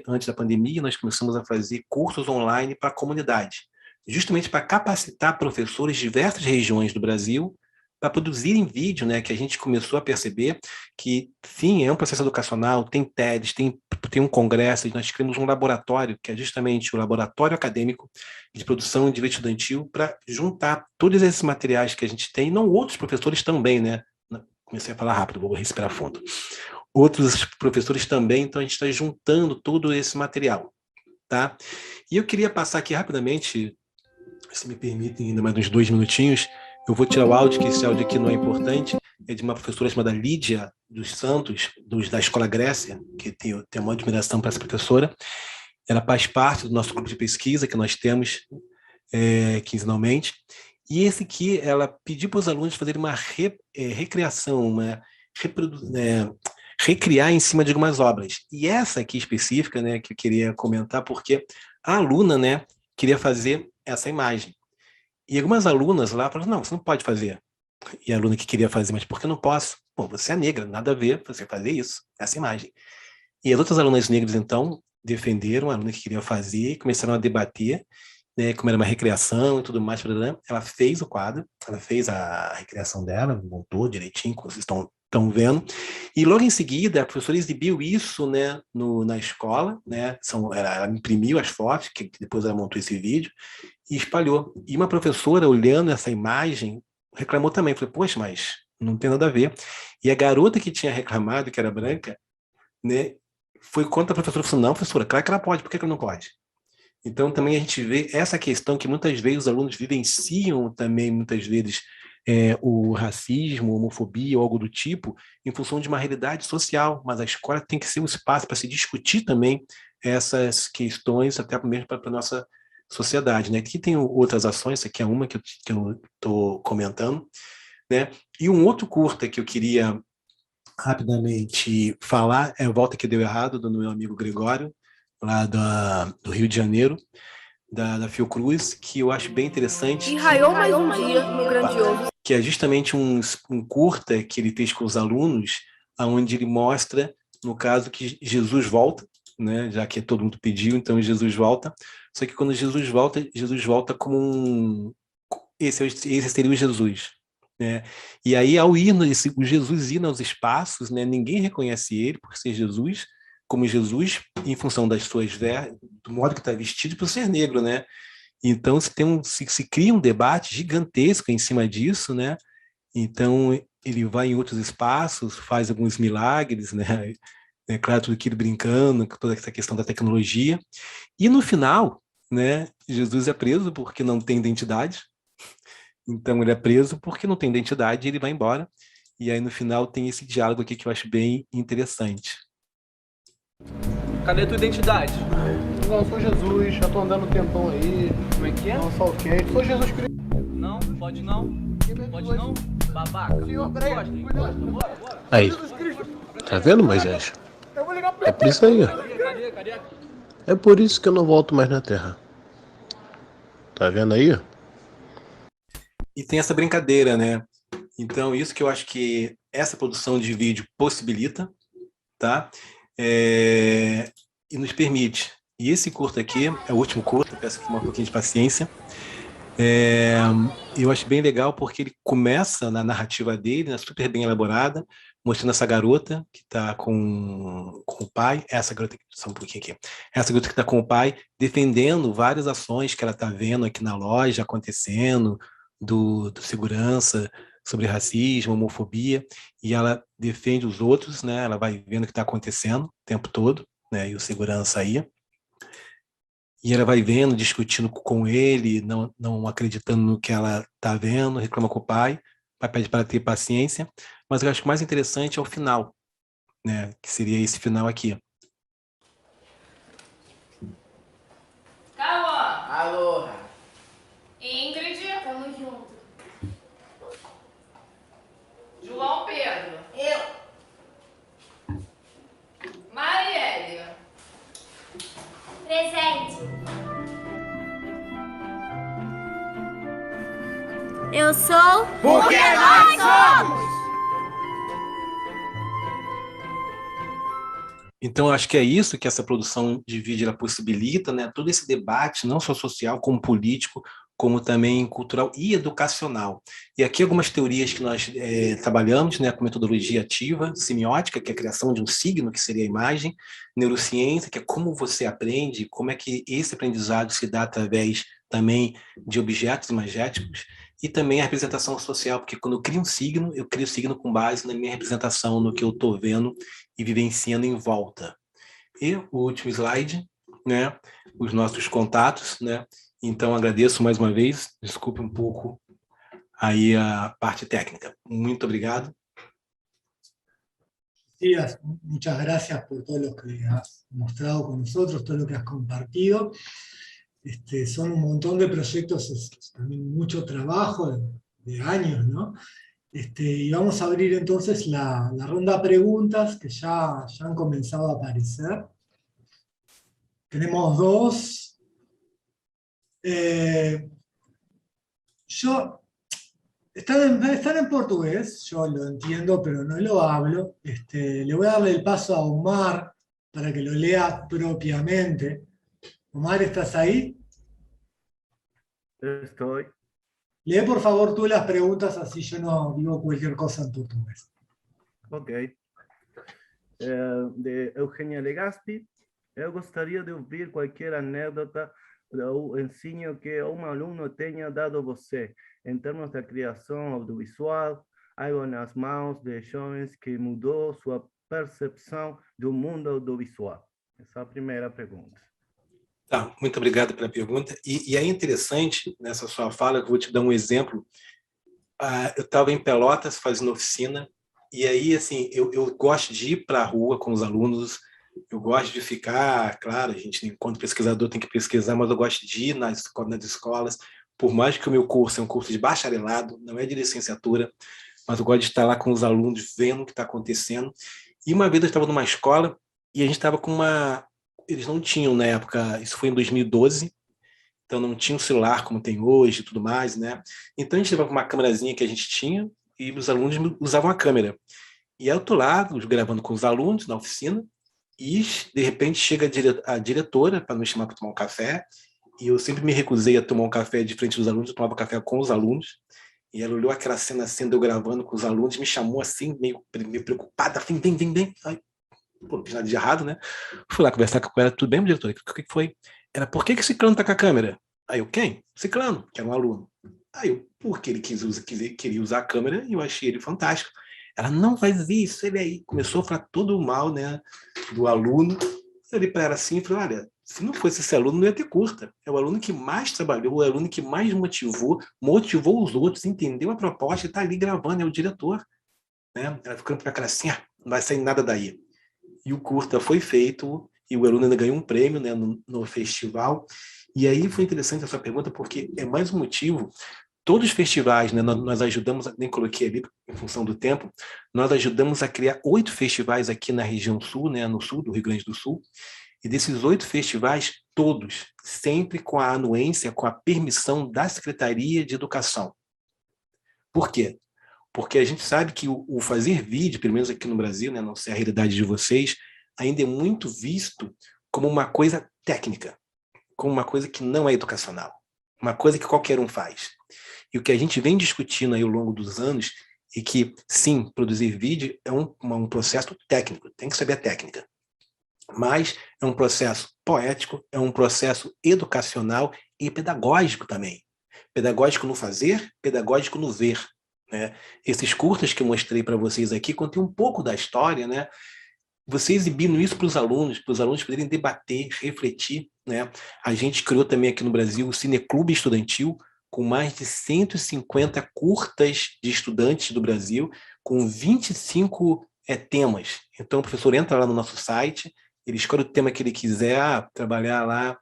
Speaker 2: antes da pandemia, nós começamos a fazer cursos online para a comunidade, justamente para capacitar professores de diversas regiões do Brasil para produzirem vídeo, né, que a gente começou a perceber que, sim, é um processo educacional, tem TEDs, tem um congresso, e nós criamos um laboratório, que é justamente o Laboratório Acadêmico de Produção de Vídeo Estudantil, para juntar todos esses materiais que a gente tem, não outros professores também, né? Comecei a falar rápido, vou respirar fundo. Outros professores também, então a gente está juntando todo esse material, tá? E eu queria passar aqui rapidamente, se me permitem ainda mais uns 2 minutinhos, eu vou tirar o áudio, que esse áudio aqui não é importante, é de uma professora chamada Lídia dos Santos, da Escola Grécia, que tenho uma admiração para essa professora. Ela faz parte do nosso grupo de pesquisa que nós temos quinzenalmente. E esse aqui, ela pediu para os alunos fazerem uma recriação, recriar em cima de algumas obras. E essa aqui específica, né, que eu queria comentar, porque a aluna, né, queria fazer essa imagem. E algumas alunas lá falaram, não, você não pode fazer. E a aluna que queria fazer, mas por que eu não posso? Bom, você é negra, nada a ver você fazer isso, essa imagem. E as outras alunas negras, então, defenderam a aluna que queria fazer, começaram a debater, né, como era uma recriação e tudo mais. Ela fez o quadro, ela fez a recriação dela, montou direitinho, como vocês estão vendo. E logo em seguida, a professora exibiu isso, né, na escola, né, ela imprimiu as fotos, que depois ela montou esse vídeo, e espalhou. E uma professora, olhando essa imagem, reclamou também. Falei, poxa, mas não tem nada a ver. E a garota que tinha reclamado, que era branca, né, foi contra a professora. Falou, não, professora, claro que ela pode, por que ela não pode? Então, também a gente vê essa questão que muitas vezes os alunos vivenciam também, muitas vezes, o racismo, a homofobia ou algo do tipo, em função de uma realidade social, mas a escola tem que ser um espaço para se discutir também essas questões, até mesmo para a nossa sociedade, né? Aqui tem outras ações, essa aqui é uma que eu estou comentando, né? E um outro curta que eu queria rapidamente falar é Volta que Deu Errado, do meu amigo Gregório, lá do Rio de Janeiro, da Fiocruz, que eu acho bem interessante.
Speaker 7: E raiou mais um dia no grandioso.
Speaker 2: Que é justamente um curta que ele fez com os alunos, onde ele mostra, no caso, que Jesus volta, né? Já que todo mundo pediu, então Jesus volta. Só que quando Jesus volta como esse seria o Jesus, né? E aí, ao o Jesus ir aos espaços, né? Ninguém reconhece ele por ser Jesus, como Jesus, em função das suas do modo que está vestido, por ser negro, né? Então se cria um debate gigantesco em cima disso, né? Então ele vai em outros espaços, faz alguns milagres, né? É claro, tudo aquilo brincando com toda essa questão da tecnologia. E no final, né, Jesus é preso porque não tem identidade. Então ele é preso porque não tem identidade e ele vai embora. E aí no final tem esse diálogo aqui que eu acho bem interessante.
Speaker 8: Cadê tua identidade?
Speaker 9: Não, eu sou Jesus, já tô andando um tempão aí.
Speaker 8: Como é que é?
Speaker 9: Não, só ok. Sou Jesus Cristo.
Speaker 8: Não, pode não. Pode não? Babaca.
Speaker 9: Senhor, peraí.
Speaker 8: Bora.
Speaker 10: Aí, tá vendo, Moisés? É por isso aí, ó.
Speaker 8: Cadê?
Speaker 10: É por isso que eu não volto mais na Terra. Tá vendo aí?
Speaker 2: E tem essa brincadeira, né? Então, isso que eu acho que essa produção de vídeo possibilita, tá? E nos permite. E esse curto aqui é o último curto, peço aqui um pouquinho de paciência. Eu acho bem legal porque ele começa na narrativa dele, né, super bem elaborada, mostrando essa garota que está com o pai, essa garota que está com o pai, defendendo várias ações que ela está vendo aqui na loja acontecendo, do segurança, sobre racismo, homofobia, e ela defende os outros, né? Ela vai vendo o que está acontecendo o tempo todo, né? E o segurança aí. E ela vai vendo, discutindo com ele, não acreditando no que ela está vendo, reclama com o pai pede para ter paciência, mas eu acho que o mais interessante é o final, né? Que seria esse final aqui.
Speaker 4: Cauã.
Speaker 5: Aloha.
Speaker 4: Ingrid.
Speaker 6: Tamo junto.
Speaker 4: João Pedro.
Speaker 6: Eu.
Speaker 4: Marielle.
Speaker 6: Presente.
Speaker 7: Eu sou...
Speaker 5: Porque nós somos!
Speaker 2: Então, eu acho que é isso que essa produção de vídeo ela possibilita, né? Todo esse debate, não só social, como político, como também cultural e educacional. E aqui algumas teorias que nós trabalhamos, né, com metodologia ativa, semiótica, que é a criação de um signo, que seria a imagem, neurociência, que é como você aprende, como é que esse aprendizado se dá através também de objetos imagéticos, e também a representação social, porque quando eu crio o signo com base na minha representação, no que eu estou vendo e vivenciando em volta. E o último slide, né, os nossos contatos, né? Então, agradeço mais uma vez, desculpe um pouco aí a parte técnica. Muito obrigado.
Speaker 1: Sí, muchas gracias por todo lo que has mostrado con nosotros, todo lo que has compartido. Son un montón de proyectos, es también mucho trabajo de años, ¿no? Y vamos a abrir entonces la ronda de preguntas que ya han comenzado a aparecer. Tenemos dos. Están en portugués, yo lo entiendo, pero no lo hablo. Le voy a darle el paso a Omar para que lo lea propiamente. Omar, ¿estás ahí?
Speaker 3: Estoy.
Speaker 1: Lee por favor tú las preguntas, así yo no digo cualquier cosa en portugués.
Speaker 3: Ok. De Eugênia Legaspi, eu gostaria de ouvir qualquer anécdota ou ensino que um aluno tenha dado a você, em termos da criação audiovisual, algo nas mãos de jovens que mudou sua percepção do mundo audiovisual. Essa é a primeira pergunta.
Speaker 2: Tá, muito obrigado pela pergunta. E é interessante, nessa sua fala, que eu vou te dar um exemplo. Eu estava em Pelotas fazendo oficina, e aí, assim, eu gosto de ir para a rua com os alunos, eu gosto de ficar, claro, a gente, enquanto pesquisador, tem que pesquisar, mas eu gosto de ir nas escolas, por mais que o meu curso é um curso de bacharelado, não é de licenciatura, mas eu gosto de estar lá com os alunos, vendo o que está acontecendo. E uma vez eu estava numa escola, e a gente estava com uma... Eles não tinham, na época, isso foi em 2012, então não tinha um celular como tem hoje e tudo mais, né? Então a gente levava uma câmerazinha que a gente tinha, e os alunos usavam a câmera. E eu estou lá, gravando com os alunos na oficina, e de repente chega a diretora para nos chamar para tomar um café, e eu sempre me recusei a tomar um café de frente dos alunos, eu tomava café com os alunos, e ela olhou aquela cena assim, eu gravando com os alunos, me chamou assim, meio preocupada, vem. Aí, pô, não fiz nada de errado, né? Fui lá conversar com ela, tudo bem, diretora? O que foi? Ela, por que esse cano tá com a câmera? Aí eu, quem? Ciclano, que era um aluno. Aí eu, porque ele queria usar a câmera, e eu achei ele fantástico. Ela, não faz isso, ele aí. Começou a falar todo mal, né, do aluno. Eu olhei para ela assim e falei, olha, se não fosse esse aluno, não ia ter curta. É o aluno que mais trabalhou, é o aluno que mais motivou os outros, entendeu a proposta e está ali gravando, é o diretor. Né? Ela ficando para a cara assim, não vai sair nada daí. E o curta foi feito, e o aluno ainda ganhou um prêmio, né, no festival. E aí foi interessante a sua pergunta, porque é mais um motivo. Todos os festivais, né, nós ajudamos, nem coloquei ali em função do tempo, nós ajudamos a criar 8 festivais aqui na região sul, né, no sul do Rio Grande do Sul, e desses 8 festivais, todos, sempre com a anuência, com a permissão da Secretaria de Educação. Por quê? Porque a gente sabe que o fazer vídeo, pelo menos aqui no Brasil, né, não sei a realidade de vocês, ainda é muito visto como uma coisa técnica, como uma coisa que não é educacional, uma coisa que qualquer um faz. E o que a gente vem discutindo aí ao longo dos anos é que, sim, produzir vídeo é um processo técnico, tem que saber a técnica. Mas é um processo poético, é um processo educacional e pedagógico também. Pedagógico no fazer, pedagógico no ver. Né? Esses curtas que eu mostrei para vocês aqui contém um pouco da história, né? Você exibindo isso para os alunos poderem debater, refletir. Né? A gente criou também aqui no Brasil o Cineclube Estudantil, com mais de 150 curtas de estudantes do Brasil, com 25 temas. Então o professor entra lá no nosso site, ele escolhe o tema que ele quiser, trabalhar lá,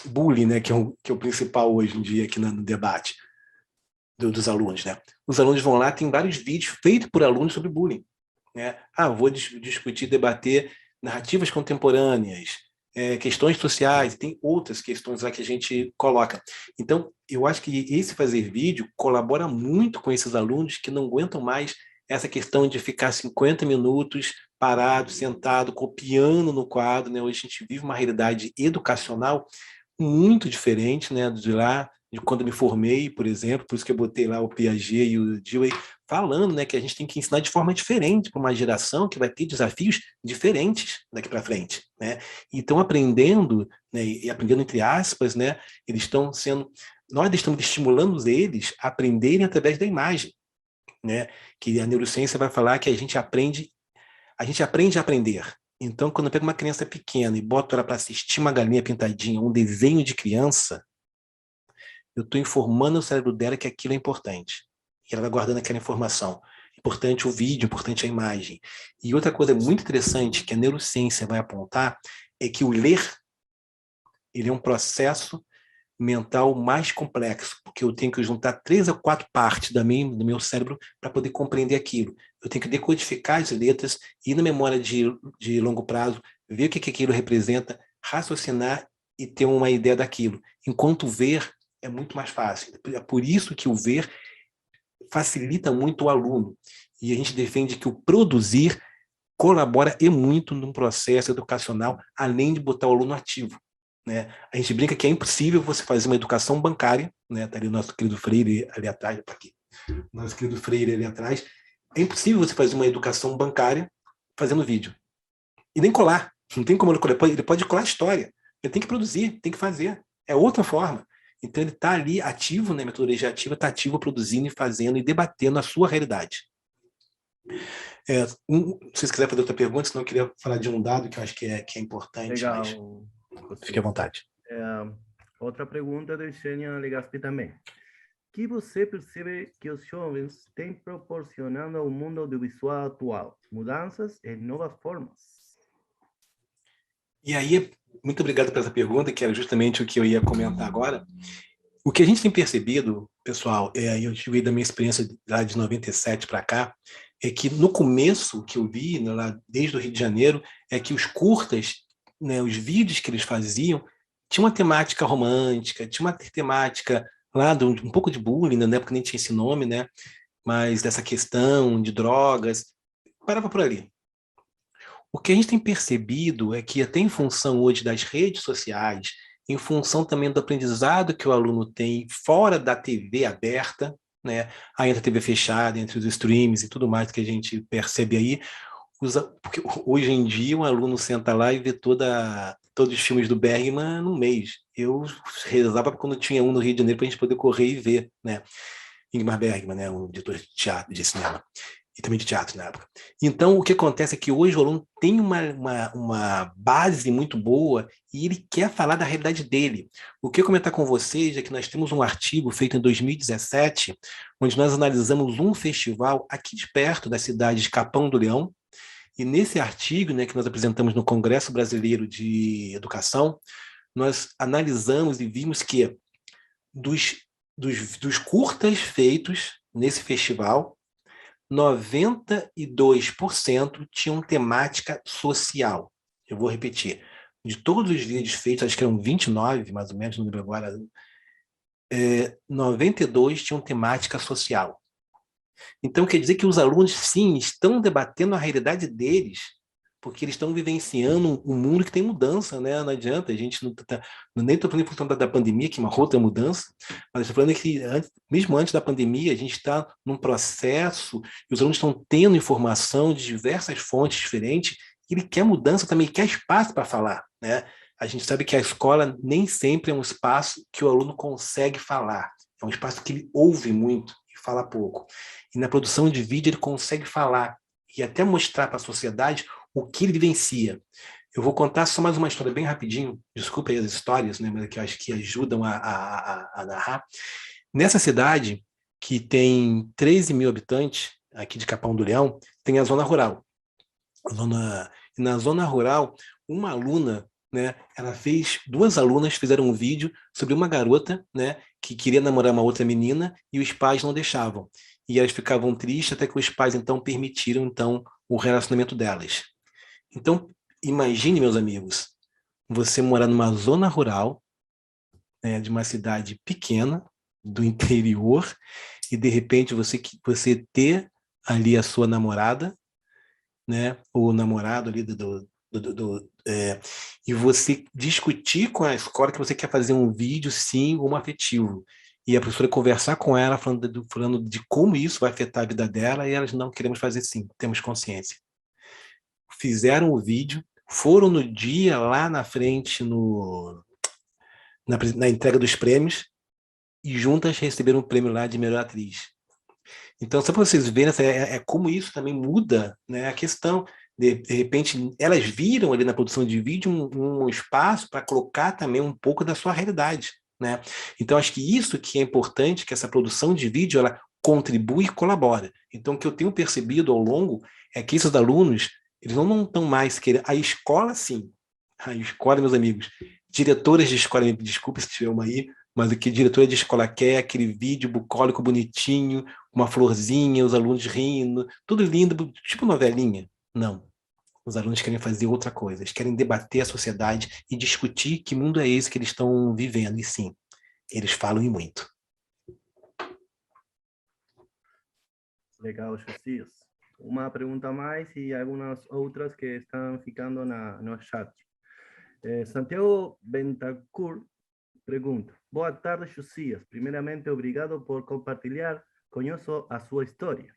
Speaker 2: bullying, né, que é o principal hoje em dia aqui no debate dos alunos. Né? Os alunos vão lá, tem vários vídeos feitos por alunos sobre bullying. Né? Vou discutir, debater narrativas contemporâneas, questões sociais, tem outras questões lá que a gente coloca. Então, eu acho que esse fazer vídeo colabora muito com esses alunos que não aguentam mais essa questão de ficar 50 minutos parado, sentado, copiando no quadro. Né? Hoje a gente vive uma realidade educacional muito diferente, né, de lá, de quando eu me formei, por exemplo, por isso que eu botei lá o Piaget e o Dewey falando, né, que a gente tem que ensinar de forma diferente para uma geração que vai ter desafios diferentes daqui para frente, né? Então aprendendo, né, e aprendendo entre aspas, né, nós estamos estimulando eles a aprenderem através da imagem, né? Que a neurociência vai falar que a gente aprende a aprender. Então, quando eu pego uma criança pequena e boto ela para assistir uma galinha pintadinha, um desenho de criança, eu estou informando o cérebro dela que aquilo é importante. E ela vai guardando aquela informação. Importante o vídeo, importante a imagem. E outra coisa muito interessante que a neurociência vai apontar é que o ler, ele é um processo mental mais complexo, porque eu tenho que juntar 3 ou 4 partes do meu cérebro para poder compreender aquilo. Eu tenho que decodificar as letras, ir na memória de longo prazo, ver o que aquilo representa, raciocinar e ter uma ideia daquilo. Enquanto ver é muito mais fácil. É por isso que o ver facilita muito o aluno. E a gente defende que o produzir colabora e muito num processo educacional, além de botar o aluno ativo. Né? A gente brinca que é impossível você fazer uma educação bancária, né? Tá ali o nosso querido Freire ali atrás, tá aqui. Nosso querido Freire ali atrás. É impossível você fazer uma educação bancária fazendo vídeo. E nem colar. Não tem como ele colar. Ele pode colar a história. Ele tem que produzir, tem que fazer. É outra forma. Então ele está ali ativo, né? Metodologia ativa, está ativo produzindo e fazendo e debatendo a sua realidade. Se vocês quiserem fazer outra pergunta, senão eu queria falar de um dado que eu acho que é importante.
Speaker 3: Legal.
Speaker 2: Mas fique à vontade.
Speaker 3: Outra pergunta do Xenia Legaspi também. Que você percebe que os jovens têm proporcionando ao mundo audiovisual atual? Mudanças e novas formas?
Speaker 2: E aí, muito obrigado por essa pergunta, que era justamente o que eu ia comentar agora. O que a gente tem percebido, pessoal, eu tive da minha experiência lá de 97 para cá, é que no começo que eu vi, né, lá desde o Rio de Janeiro, é que os curtas, né, os vídeos que eles faziam, tinha uma temática romântica, tinha uma temática lá de um pouco de bullying, na época nem tinha esse nome, né? Mas dessa questão de drogas, parava por ali. O que a gente tem percebido é que até em função hoje das redes sociais, em função também do aprendizado que o aluno tem fora da TV aberta, né? Aí entre a TV fechada, entre os streams e tudo mais que a gente percebe aí, porque hoje em dia um aluno senta lá e vê todos os filmes do Bergman num mês. Eu rezava quando tinha um no Rio de Janeiro para a gente poder correr e ver, né? Ingmar Bergman, né? Um diretor de teatro, de cinema. E também de teatro na época. Então, o que acontece é que hoje o aluno tem uma base muito boa e ele quer falar da realidade dele. O que eu comentar com vocês é que nós temos um artigo feito em 2017, onde nós analisamos um festival aqui de perto da cidade de Capão do Leão, e nesse artigo, né, que nós apresentamos no Congresso Brasileiro de Educação, nós analisamos e vimos que dos curtas feitos nesse festival, 92% tinham temática social. Eu vou repetir. De todos os vídeos feitos, acho que eram 29, mais ou menos, não lembro agora, 92 tinham temática social. Então, quer dizer que os alunos, sim, estão debatendo a realidade deles, porque eles estão vivenciando um mundo que tem mudança, né? Não adianta, a gente nem estou falando em função da pandemia, que é uma outra mudança, mas estou falando que mesmo antes da pandemia, a gente está num processo, e os alunos estão tendo informação de diversas fontes diferentes, e ele quer mudança também, quer espaço para falar, né? A gente sabe que a escola nem sempre é um espaço que o aluno consegue falar, é um espaço que ele ouve muito e fala pouco. E na produção de vídeo ele consegue falar e até mostrar para a sociedade o que ele vivencia. Eu vou contar só mais uma história bem rapidinho, desculpa aí as histórias, né, mas que eu acho que ajudam a narrar. Nessa cidade, que tem 13 mil habitantes, aqui de Capão do Leão, tem a zona rural. Na zona rural, uma aluna, né, duas alunas fizeram um vídeo sobre uma garota, né, que queria namorar uma outra menina e os pais não deixavam. E elas ficavam tristes até que os pais, então, permitiram, então, o relacionamento delas. Então, imagine, meus amigos, você morar numa zona rural, né, de uma cidade pequena, do interior, e, de repente, você ter ali a sua namorada, né, ou namorado ali e você discutir com a escola que você quer fazer um vídeo, sim, um afetivo. E a professora conversar com ela, falando de como isso vai afetar a vida dela, e elas não queremos fazer sim, temos consciência. Fizeram o vídeo, foram no dia lá na frente, na entrega dos prêmios, e juntas receberam o prêmio lá de melhor atriz. Então, só para vocês verem, como isso também muda, né, a questão. De repente, elas viram ali na produção de vídeo um espaço para colocar também um pouco da sua realidade, né? Então, acho que isso que é importante, que essa produção de vídeo, ela contribui e colabora. Então, o que eu tenho percebido ao longo é que esses alunos, eles não estão mais querendo... A escola, sim. A escola, meus amigos, diretoras de escola, me desculpe se tiver uma aí, mas o que a diretora de escola quer, aquele vídeo bucólico bonitinho, uma florzinha, os alunos rindo, tudo lindo, tipo novelinha. Não. Os alunos querem fazer outra coisa. Eles querem debater a sociedade e discutir que mundo é esse que eles estão vivendo. E sim, eles falam e muito.
Speaker 3: Legal, Josias. Uma pergunta a mais e algumas outras que estão ficando no chat. Santiago Bentancur pergunta: boa tarde, Josias. Primeiramente, obrigado por compartilhar conosco a sua história.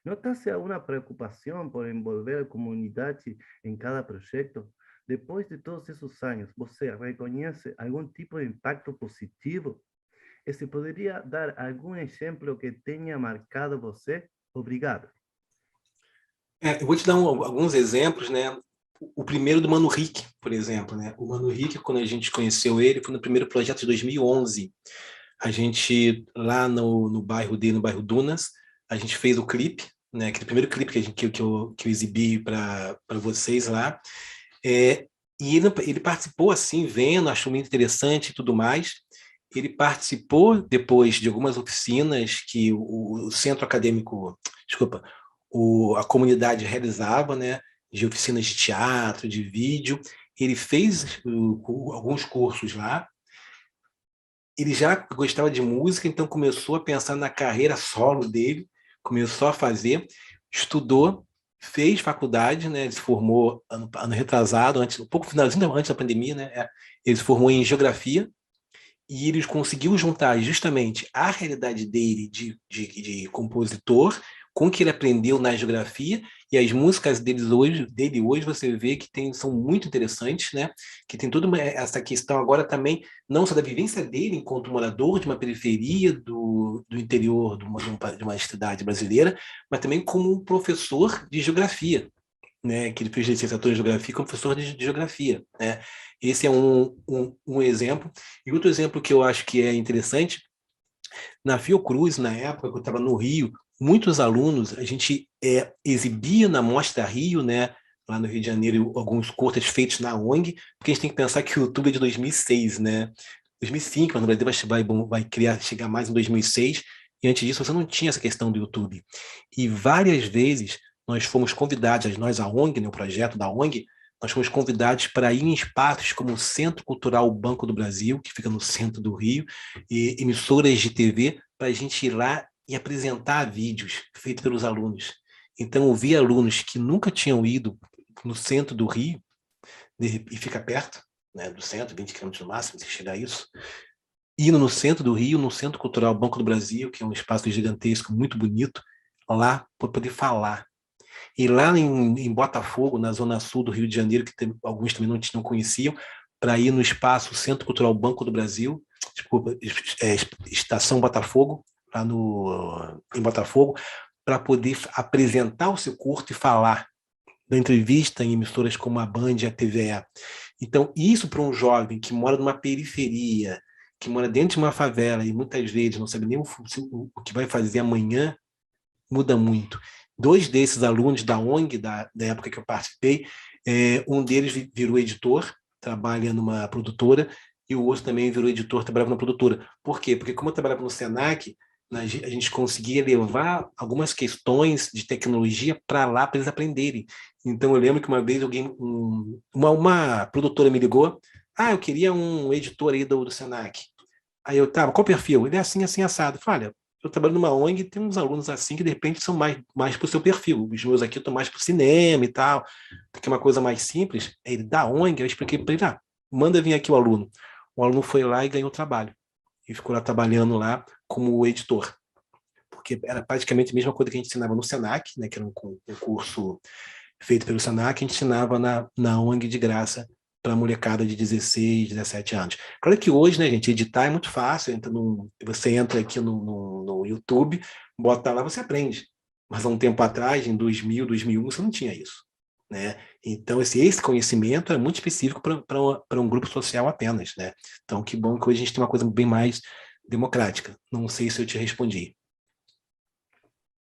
Speaker 3: ¿Notas alguna preocupación por envolver a comunidad en cada proyecto? Después de todos esos años, ¿você reconoce algún tipo de impacto positivo? ¿Y se podría dar algún ejemplo que tenha marcado você? Obrigado.
Speaker 2: Eu vou te dar alguns exemplos, né? O primeiro do Mano Rick, por exemplo, né? O Mano Rick, quando a gente conheceu ele, foi no primeiro projeto de 2011. A gente, lá no bairro dele, no bairro Dunas, a gente fez o clipe, né, aquele primeiro clipe que eu exibi para vocês lá, e ele participou assim, vendo, achou muito interessante e tudo mais. Ele participou depois de algumas oficinas que o centro acadêmico, a comunidade realizava, né, de oficinas de teatro, de vídeo. Ele fez alguns cursos lá. Ele já gostava de música, então começou a pensar na carreira solo dele, começou a fazer, estudou, fez faculdade, né? Ele se formou ano retrasado, um pouco finalzinho antes da pandemia, né? Ele se formou em geografia e ele conseguiu juntar justamente a realidade dele de compositor com o que ele aprendeu na geografia, e as músicas dele hoje você vê que são muito interessantes, né? Que tem toda essa questão agora também, não só da vivência dele enquanto morador de uma periferia do interior de uma cidade brasileira, mas também como um professor de geografia, né? Que ele fez licenciatura em geografia como professor de geografia, né? Esse é um exemplo. E outro exemplo que eu acho que é interessante, na Fiocruz, na época que eu estava no Rio, muitos alunos, a gente exibia na Mostra Rio, né, lá no Rio de Janeiro, alguns curtas feitos na ONG, porque a gente tem que pensar que o YouTube é de 2006, né? 2005, mas no Brasil vai chegar mais em 2006, e antes disso você não tinha essa questão do YouTube. E várias vezes nós fomos convidados, nós, a ONG, né, o projeto da ONG, nós fomos convidados para ir em espaços como o Centro Cultural Banco do Brasil, que fica no centro do Rio, e emissoras de TV, para a gente ir lá e apresentar vídeos feitos pelos alunos. Então, eu vi alunos que nunca tinham ido no centro do Rio, e fica perto, né, do centro, 20 km no máximo, se chegar a isso, indo no centro do Rio, no Centro Cultural Banco do Brasil, que é um espaço gigantesco, muito bonito, lá para poder falar. E lá em Botafogo, na zona sul do Rio de Janeiro, que alguns também não conheciam, para ir no espaço Centro Cultural Banco do Brasil, desculpa, Estação Botafogo, lá em Botafogo, para poder apresentar o seu curto e falar da entrevista em emissoras como a Band e a TVE. Então, isso para um jovem que mora numa periferia, que mora dentro de uma favela e muitas vezes não sabe nem o que vai fazer amanhã, muda muito. 2 desses alunos da ONG, da época que eu participei, um deles virou editor, trabalha numa produtora, e o outro também virou editor, trabalhava na produtora. Por quê? Porque como eu trabalhava no Senac, a gente conseguia levar algumas questões de tecnologia para lá, para eles aprenderem. Então, eu lembro que uma vez uma produtora me ligou, eu queria um editor aí do Senac. Aí eu, qual o perfil? Ele é assim, assim, assado. Eu falei, olha, eu trabalho numa ONG e tem uns alunos assim que, de repente, são mais para o seu perfil. Os meus aqui estão mais para o cinema e tal, porque é uma coisa mais simples. Ele, da ONG, eu expliquei para ele, manda vir aqui o aluno. O aluno foi lá e ganhou trabalho. E ficou lá trabalhando lá como editor. Porque era praticamente a mesma coisa que a gente ensinava no Senac, né, que era um curso feito pelo Senac, a gente ensinava na ONG de graça para a molecada de 16, 17 anos. Claro que hoje, né, gente, editar é muito fácil, você entra aqui no YouTube, bota lá, você aprende. Mas há um tempo atrás, em 2000, 2001, você não tinha isso, né? Então, esse conhecimento é muito específico para um grupo social apenas, né? Então, que bom que hoje a gente tem uma coisa bem mais democrática. Não sei se eu te respondi.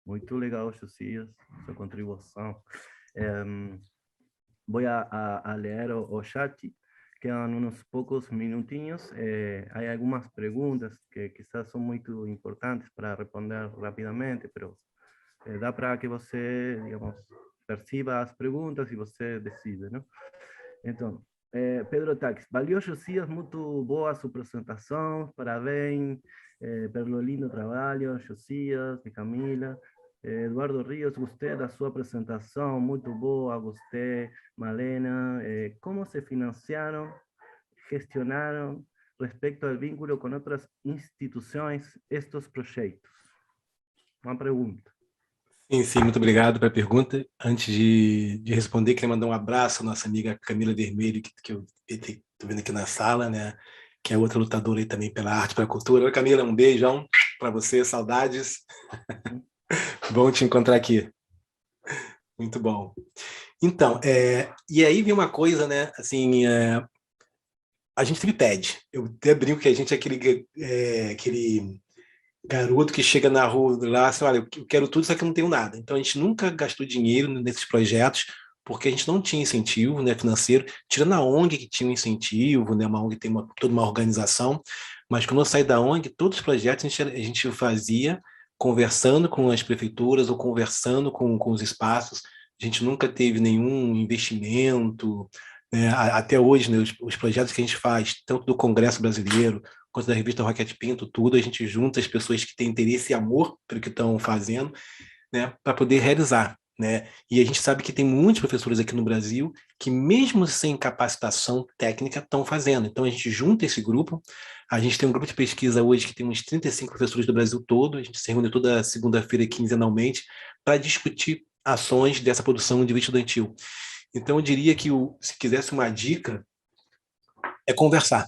Speaker 3: Muito legal, Josias, sua contribuição. Voy a leer o chat, quedan unos pocos minutinhos. Hay algunas preguntas que quizás son muy importantes para responder rapidamente, pero dá para que você, digamos, perciba as perguntas e você decida, não? Então, Pedro Tax, valeu, Josias, muito boa a sua apresentação, parabéns pelo lindo trabalho, Josias e Camila. Eduardo Rios, gostei da sua apresentação, muito boa, gostei. Malena, como se financiaram, gestionaram, respecto ao vínculo com outras instituições, estes projetos? Uma pergunta.
Speaker 2: Sim, muito obrigado pela pergunta. Antes de responder, queria mandar um abraço à nossa amiga Camila Vermelho, que eu estou vendo aqui na sala, né? Que é outra lutadora aí também pela arte, pela cultura. Oi, Camila, um beijão para você, saudades. Bom te encontrar aqui. Muito bom. Então, e aí vem uma coisa, né? Assim, a gente sempre pede. Eu até brinco que a gente é aquele garoto que chega na rua lá, assim, olha, eu quero tudo, só que eu não tenho nada. Então, a gente nunca gastou dinheiro nesses projetos, porque a gente não tinha incentivo, né, financeiro, tirando a ONG que tinha um incentivo, né, uma ONG tem toda uma organização, mas quando eu saí da ONG, todos os projetos a gente fazia conversando com as prefeituras ou conversando com os espaços. A gente nunca teve nenhum investimento, né? Até hoje, né, os projetos que a gente faz, tanto do Congresso Brasileiro, quanto da revista Roquete Pinto, tudo, a gente junta as pessoas que têm interesse e amor pelo que estão fazendo, né, para poder realizar. né? E a gente sabe que tem muitos professores aqui no Brasil que, mesmo sem capacitação técnica, estão fazendo. Então, a gente junta esse grupo. A gente tem um grupo de pesquisa hoje que tem uns 35 professores do Brasil todo. A gente se reúne toda segunda-feira, quinzenalmente, para discutir ações dessa produção de vídeo estudantil. Então, eu diria que, se quisesse uma dica, é conversar.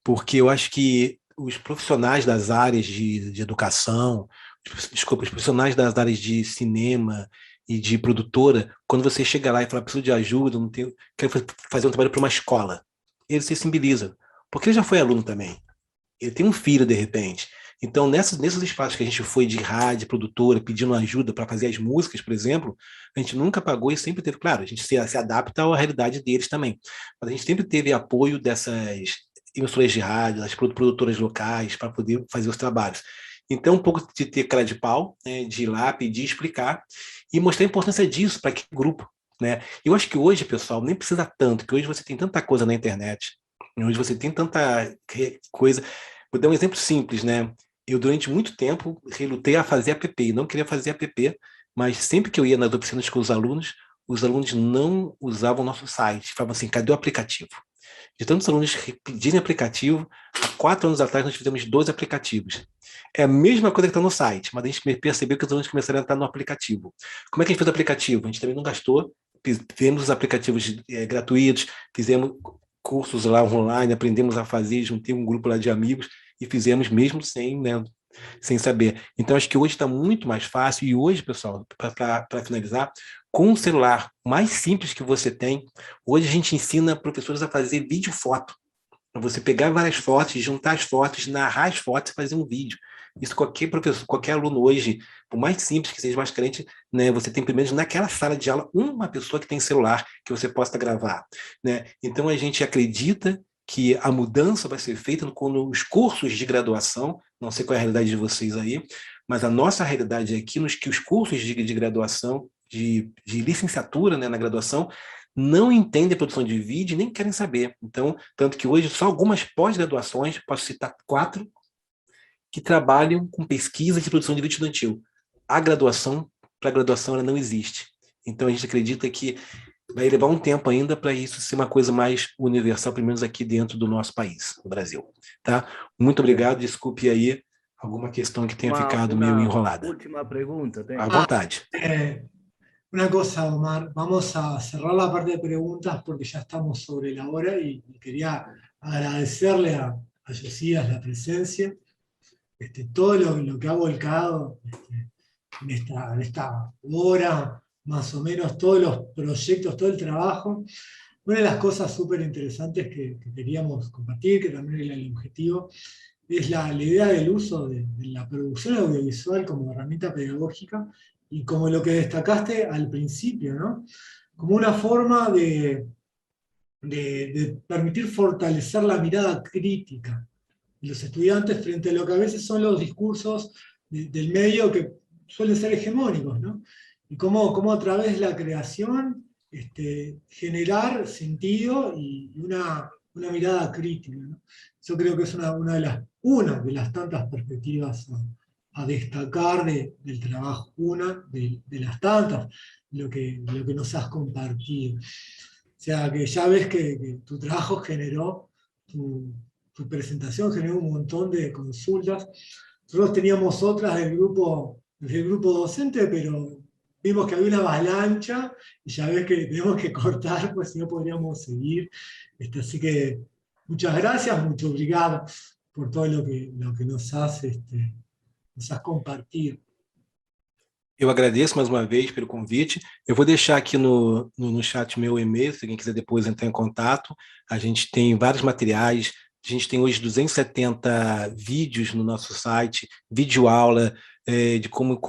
Speaker 2: Porque eu acho que os profissionais das áreas de educação, desculpa, os profissionais das áreas de cinema e de produtora, quando você chega lá e fala, preciso de ajuda, não tenho, quero fazer um trabalho para uma escola, ele se sensibiliza, porque ele já foi aluno também, ele tem um filho de repente. Então, nesses espaços que a gente foi de rádio, produtora, pedindo ajuda para fazer as músicas, por exemplo, a gente nunca pagou e sempre teve, claro, a gente se adapta à realidade deles também, mas a gente sempre teve apoio dessas emissoras de rádio, das produtoras locais, para poder fazer os trabalhos. Então, um pouco de ter cara de pau, né, de ir lá, pedir, explicar, e mostrar a importância disso para aquele grupo, né? Eu acho que hoje, pessoal, nem precisa tanto, que hoje você tem tanta coisa na internet, hoje você tem tanta coisa. Vou dar um exemplo simples, né? Eu, durante muito tempo, relutei a fazer app, não queria fazer app, mas sempre que eu ia nas oficinas com os alunos não usavam o nosso site, falavam assim, cadê o aplicativo? De tantos alunos pedirem aplicativo, há 4 anos atrás nós fizemos 12 aplicativos. É a mesma coisa que está no site, mas a gente percebeu que os alunos começaram a entrar no aplicativo. Como é que a gente fez o aplicativo? A gente também não gastou, fizemos os aplicativos gratuitos, fizemos cursos lá online, aprendemos a fazer, juntei um grupo lá de amigos e fizemos mesmo sem, né, sem saber. Então, acho que hoje está muito mais fácil, e hoje, pessoal, para finalizar, com o celular mais simples que você tem, hoje a gente ensina professores a fazer vídeo foto. Você pegar várias fotos, juntar as fotos, narrar as fotos e fazer um vídeo. Isso qualquer professor, qualquer aluno hoje, por mais simples que seja, mais carente, né, você tem pelo menos naquela sala de aula uma pessoa que tem celular que você possa gravar, né? Então a gente acredita que a mudança vai ser feita quando os cursos de graduação, não sei qual é a realidade de vocês aí, mas a nossa realidade é que os cursos de graduação, de licenciatura, né, na graduação, não entendem a produção de vídeo e nem querem saber. Então, tanto que hoje só algumas pós-graduações, posso citar 4, que trabalham com pesquisa de produção de vídeo estudantil. A graduação, para a graduação, ela não existe. Então, a gente acredita que vai levar um tempo ainda para isso ser uma coisa mais universal, pelo menos aqui dentro do nosso país, no Brasil. Tá? Muito obrigado, desculpe aí alguma questão que tenha ficado meio enrolada.
Speaker 3: Última pergunta.
Speaker 2: À vontade.
Speaker 1: Una cosa, Omar, vamos a cerrar la parte de preguntas porque ya estamos sobre la hora y quería agradecerle a Josías la presencia, todo lo que ha volcado en esta hora, más o menos todos los proyectos, todo el trabajo. Una de las cosas súper interesantes que queríamos compartir, que también era el objetivo, es la idea del uso de la producción audiovisual como herramienta pedagógica y como lo que destacaste al principio, ¿no? Como una forma de permitir fortalecer la mirada crítica de los estudiantes frente a lo que a veces son los discursos del medio que suelen ser hegemónicos, ¿no? Y cómo a través de la creación generar sentido y una mirada crítica, ¿no? Yo creo que es una de las tantas perspectivas a destacar del trabajo, una de las tantas, lo que nos has compartido. O sea, que ya ves que tu trabajo generó, tu presentación generó un montón de consultas. Nosotros teníamos otras del grupo docente, pero vimos que había una avalancha y ya ves que tenemos que cortar, pues si no podríamos seguir. Así que muchas gracias, muito obrigado por todo lo que nos has compartido.
Speaker 2: Eu agradeço mais uma vez pelo convite. Eu vou deixar aqui no chat meu e-mail, se alguém quiser depois entrar em contato. A gente tem vários materiais. A gente tem hoje 270 vídeos no nosso site, videoaula de como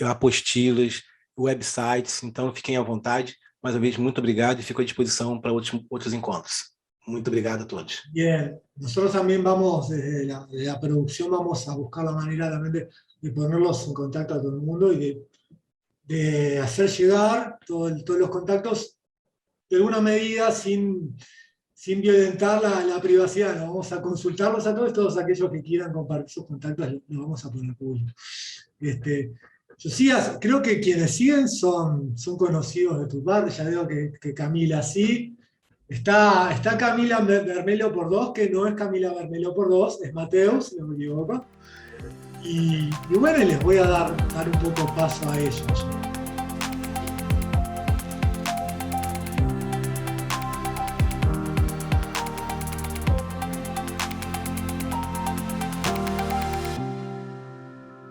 Speaker 2: apostilas, websites. Então, fiquem à vontade. Mais uma vez, muito obrigado e fico à disposição para outros encontros. Muito obrigado a todos.
Speaker 1: Bien, nosotros también vamos, desde la producción, vamos a buscar la manera también de ponerlos en contacto a todo el mundo y de hacer llegar todos los contactos de alguna medida sin violentar la privacidad. ¿No? Vamos a consultarlos a todos aquellos que quieran compartir sus contactos, los vamos a poner públicos. Josías, creo que quienes siguen son conocidos de tu parte, ya veo que Camila sí. Está Camila Vermelho por 2, que no es Camila Vermelho por 2, es Mateus, si no me equivoco. Y bueno, les voy a dar un poco paso a ellos.